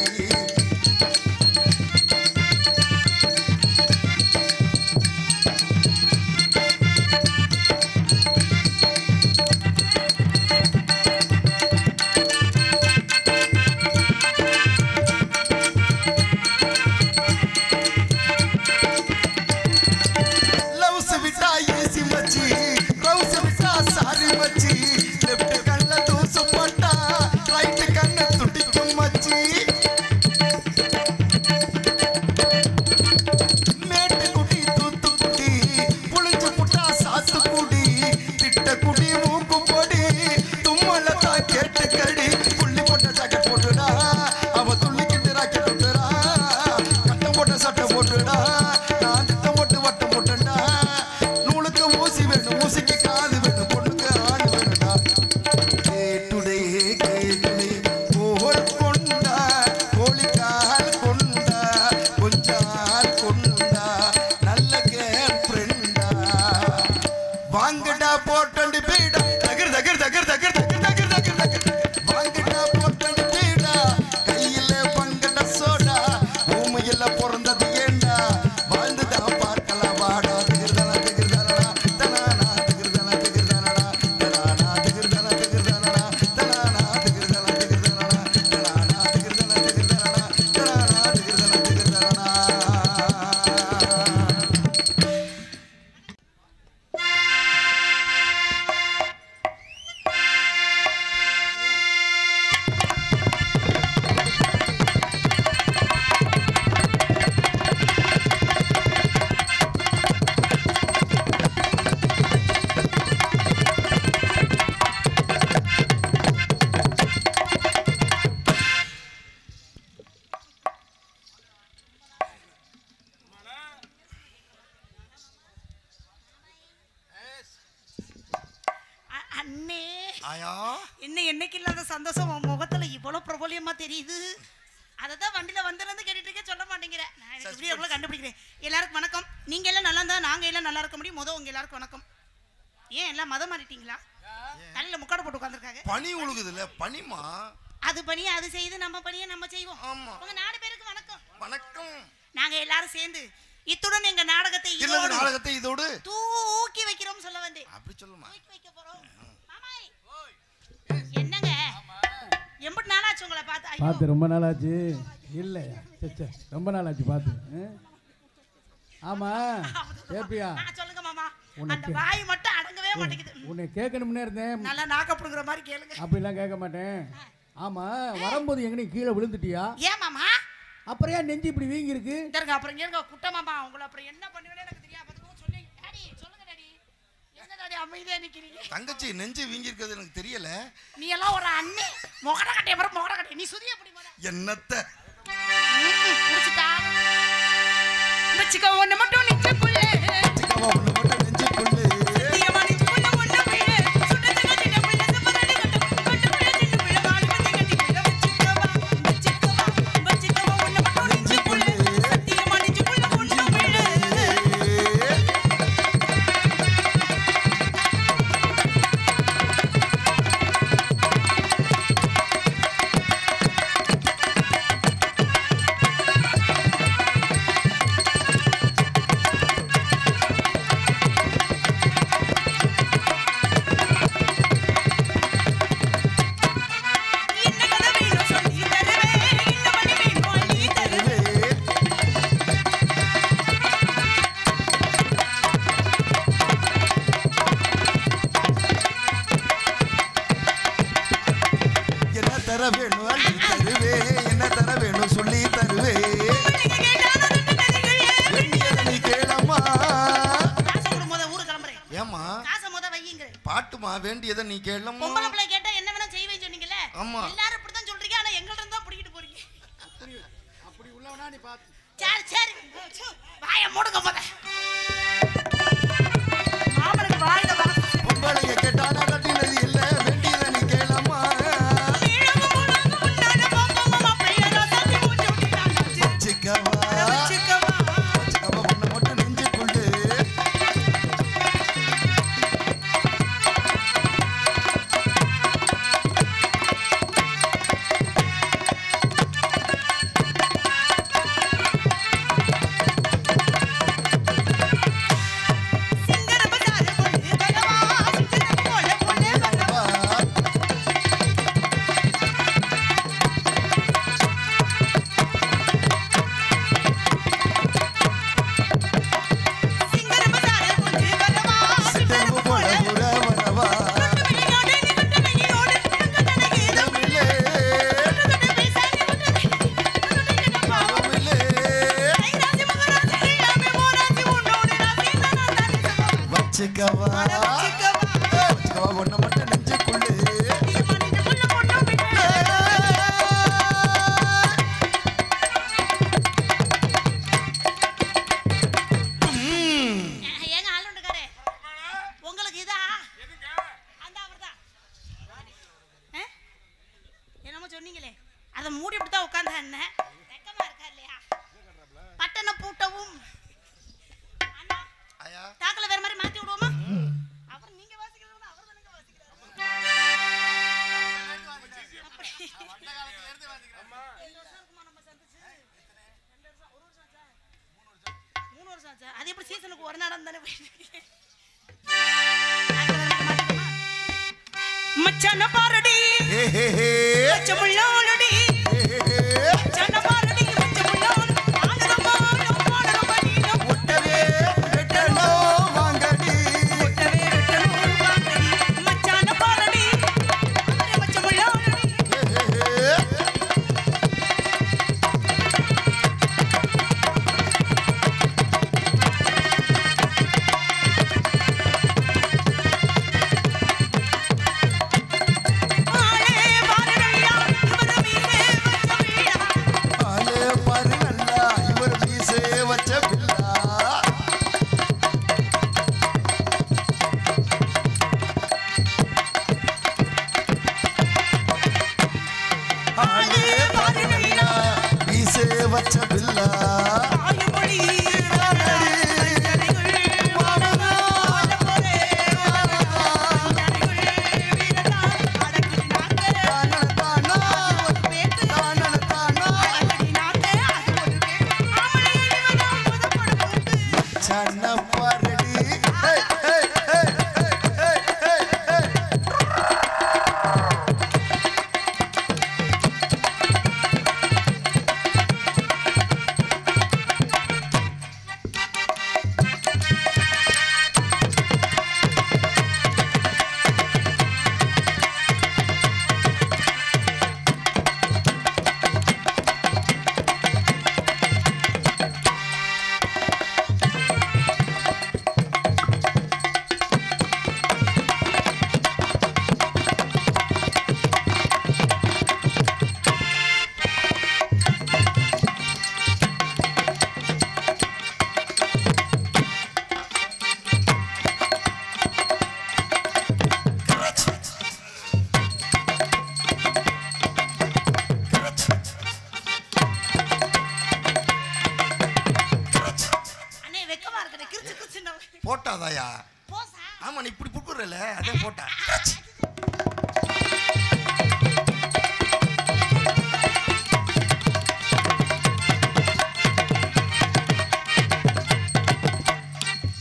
என்னைக்கு இல்லாத சந்தோஷம் உன் முகத்துல இவ்வளவு பிரபலியமா தெரியுது. அததான் வண்டியில வந்திருந்து கேட்டுட்டு இருக்க சொல்ல மாட்டேங்கிறேன். நான் எப்படி எவ்வளவு கண்டுபிடிக்கிறேன். எல்லாருக்கும் வணக்கம். நீங்க எல்லாம் நல்லா இருந்தா நாங்க எல்லாம் நல்லா இருக்க முடியும். உங்க எல்லாருக்கும் வணக்கம். ஏன் எல்லாம் மதம் மாறிட்டீங்களா? தலையில முக்காடு போட்டு உட்கார்ந்திருக்காங்க. பனி உழுகுதுல பனிமா. அது பனியை அது செய்து நம்ம பனியை நம்ம செய்வோம். உங்க 4 பேருக்கு வணக்கம். வணக்கம். நாங்க எல்லாரும் சேர்ந்து இத்துடன் எங்க நாடகத்தை இல்ல நாடகத்தை இதோடு தூக்கி வைக்கிறோம் சொல்ல வந்தேன். அப்படி சொல்லுமா? தூக்கி வைக்க போறோம். மாமாய் என்னங்க எம்பட் நாளாச்சு உங்களை பார்த்து? பார்த்து ரொம்ப நாளாச்சு. இல்லை ரொம்ப நாளாச்சு பார்த்து. ஆமா ஏப்பியா சொல்லுங்க மாமா. அந்த வாய் மட்டும் அடங்கவே மாட்டேங்குது. உன்னை கேட்கணும்னே இருந்தேன். நல்லா நாக்கப்படுங்கிற மாதிரி கேளுங்க. அப்படிலாம் கேட்க மாட்டேன். ஆமா வரும்போது எங்க நீ கீழே விழுந்துட்டியா? ஏன் மாமா? அப்புறம் ஏன் நெஞ்சு இப்படி வீங்கி இருக்கு? இதற்கு அப்புறம் கேளுங்க குட்ட மாமா. உங்களை அப்புறம் என்ன பண்ணுவேன்னு எனக்கு தெரியாது. அதுக்கு சொல்லி டாடி சொல்லுங்க டாடி. என்ன டாடி அமைதியா நிக்கிறீங்க? தங்கச்சி நெஞ்சு வீங்கி இருக்கிறது எனக்கு தெரியல. நீ எல்லாம் ஒரு அண்ணே மொகர கட்டைய பாரு மொகர கட்டைய. நீ சுதிய அப்படி மாற. என்னத்த புடிச்சிட்டா? மச்சிக்க ஒண்ணு மட்டும் நிச்சக்குள்ள. சிக்கவா ஒண்ணு மட்டும் நெஞ்சுக்குள்ள. சத்தியமா நிச்சக்குள்ள ஒண்ணு பிள்ளை. சுட்டதுக்கு சின்ன பிள்ளை சப்பரடி கட்ட. கட்ட பிள்ளை சின்ன பிள்ளை வாடி பத்தி கட்டி பிள்ளை மச்சிக்கவா ஒண்ணு மட்டும் நிச்சக்குள்ள. சத்தியமா நிச்சக்குள்ள ஒண்ணு பிள்ளை. என்ன கதை வேணும் சொல்லி தருவேன். என்ன பண்ணி வேணும் அள்ளி தருவேன். என்ன தர வேணும் அள்ளி தருவே. என்ன தர வேணும் சொல்லி தருவே. நீங்க கேட்டாலும் ரெண்டு கதைகளே. வேண்டியதை நீ கேளம்மா. காசு கொடு முத ஊரு கிளம்புறேன். ஏம்மா காசை முத வையுங்க. பாட்டுமா வேண்டியதை நீ கேளம்மா. பொம்பளை பிள்ளை கேட்டா என்ன வேணா செய்வேன்னு சொன்னீங்கல்ல? ஆமா. எல்லாரும் இப்படிதான் சொல்றீங்க. ஆனா எங்கள்ட்ட இருந்தா புடிக்கிட்டு போறீங்க. அப்படி உள்ளவனா நீ பார்த்து. சரி சரி வாய மூடுங்க முத. மாமனுக்கு வாயில வா. பொம்பளைய கேட்டானா கட்டினது இல்ல. வேண்டியதை நீ கேளம்மா. நீளம் முழங்கு முன்னால பாப்போமா பையனா சாத்தி மூஞ்சி விட்டுட்டாங்க. சிக்கவா சிக்கவா சிக்கவா ஒண்ணு மட்டும் நெஞ்சுக்குள்ள. சிங்கர பஜார் பொண்ணு வரவா. சிங்கர போல பொண்ணு வரவா. சிங்கர பஜார் பொண்ணு வரவா. சிங்கர சிட்டம்பு போல போல புற வரவா. குட்டுமணியோடு நீ குட்டுமணியோடு குட்டுமணியோடு இடமில்லே குட்டுமணி பேசாதே குட்டுமணி பாவமில்லே. ராசி மகராசி எல்லாமே போராசி உன்னோடு ராசி நான் தான் வச்சுக்கவா வச்சுக்கவா ஒண்ணு மட்டும் நெஞ்சுக்குள்ள. மனிதக்குள்ள பொண்ணு விட்டு ஏங்க ஆளுண்டுக்காரே உங்களுக்கு இதா அந்த அவர்தான் என்னமோ சொன்னீங்களே அதை மூடி இப்படி தான் உட்கார்ந்தா என்ன வெக்கமா இருக்கா இல்லையா? பட்டனை பூட்டவும் அண்ணா ஆயா தாக்கல வேற மாதிரி மாத்தி விடுவோமா? அவர் நீங்க வாசிக்கிறது அவர் தானங்க வாசிக்கிறாரு. அப்படி. 2 வருஷம் இருக்குமா நம்ம சந்திச்சு? 2 வருஷம் 1 வருஷம் ஆச்சா? 3 வருஷம் ஆச்சா? அது எப்படி சீசனுக்கு ஒரு நாள் தானே போயிட்டு இருக்கு. மச்சான பாரடி ஹே ஹே ஹே மச்சமுள்ளோலடி மச்சான பாரடி மச்சமுள்ளோல் ஆனரமா ஆனரமா நீனோ ஒட்டவே வெட்டணும் வாங்கடி. ஒட்டவே வெட்டணும் வாங்கடி மச்சான பாரடி மச்சமுள்ளோலடி ஹே ஹே ஹே ஆளே பாரடியா இவர மீதே வச்ச வீடா மச்சான பாரடி ஏய் ஏய் ஏய் ஏய் ஏய் போட்டாதாயா ஆமா நீ இப்படி புக்குறல அதே போட்டா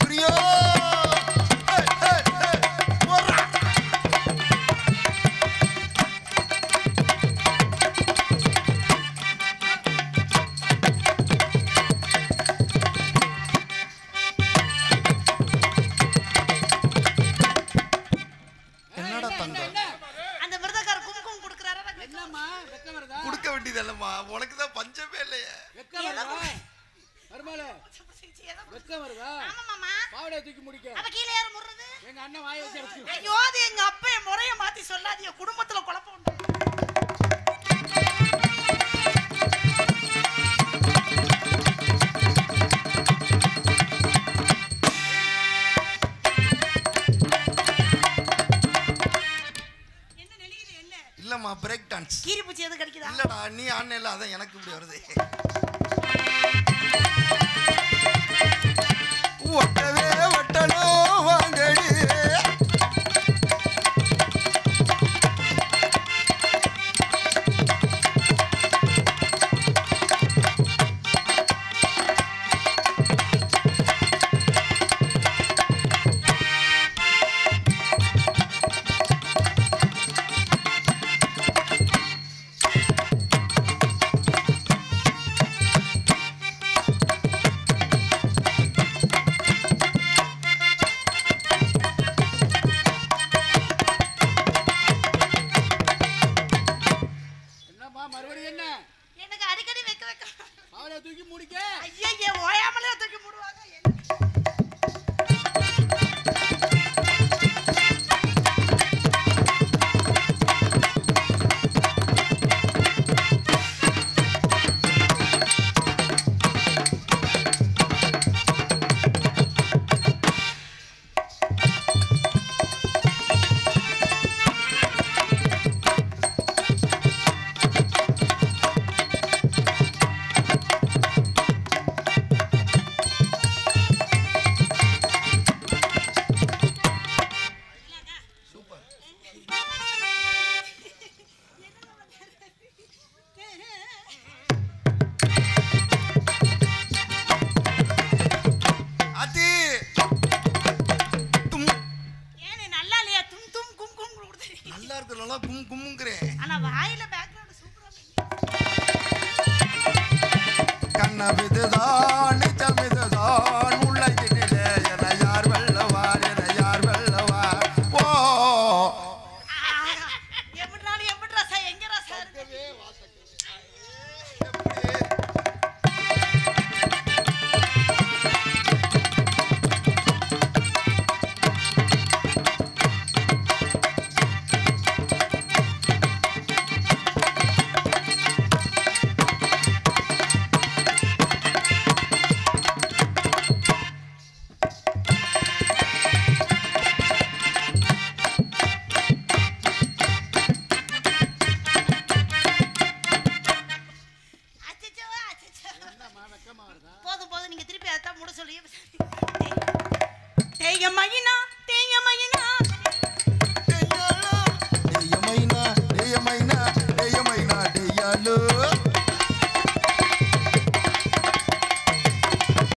பிரியோ குடுக்க வேண்டியதல்லம்மா உனக்கு தான் பஞ்சமே இல்லையே தூக்கி முடிக்க எங்க அண்ணன் வாயை வச்சு ஐயோ அது எங்க அப்பா முறைய மாத்தி சொல்லாதீங்க குடும்பத்துல குழப்பம் உண்டு இல்லம்மா பிரேக் டான்ஸ் கீரி பூச்சி எது கிடைக்குதா இல்லடா நீ ஆனேல அதான் எனக்கு இப்படி வருது ஒட்டவே ஒட்டனோ வாங்கடி தூக்கி முடிக்க ஐயே ஓயாமலே தூக்கி மூடுவாங்க கும் கும்ங்கறே ஆனா வாயில பேக்ரவுண்ட் சூப்பரா கண்ண விதுதான் நிஜமிதுதான் உள்ளகிலே என யார் வெல்லவார் என யார் வெல்லவார் ஓ எப்படிடா சார் எங்கடா சார் போதும் நீங்க திருப்பி அதான் மூட சொல்லி தேய மைனா தேய மைனா தேயாலோ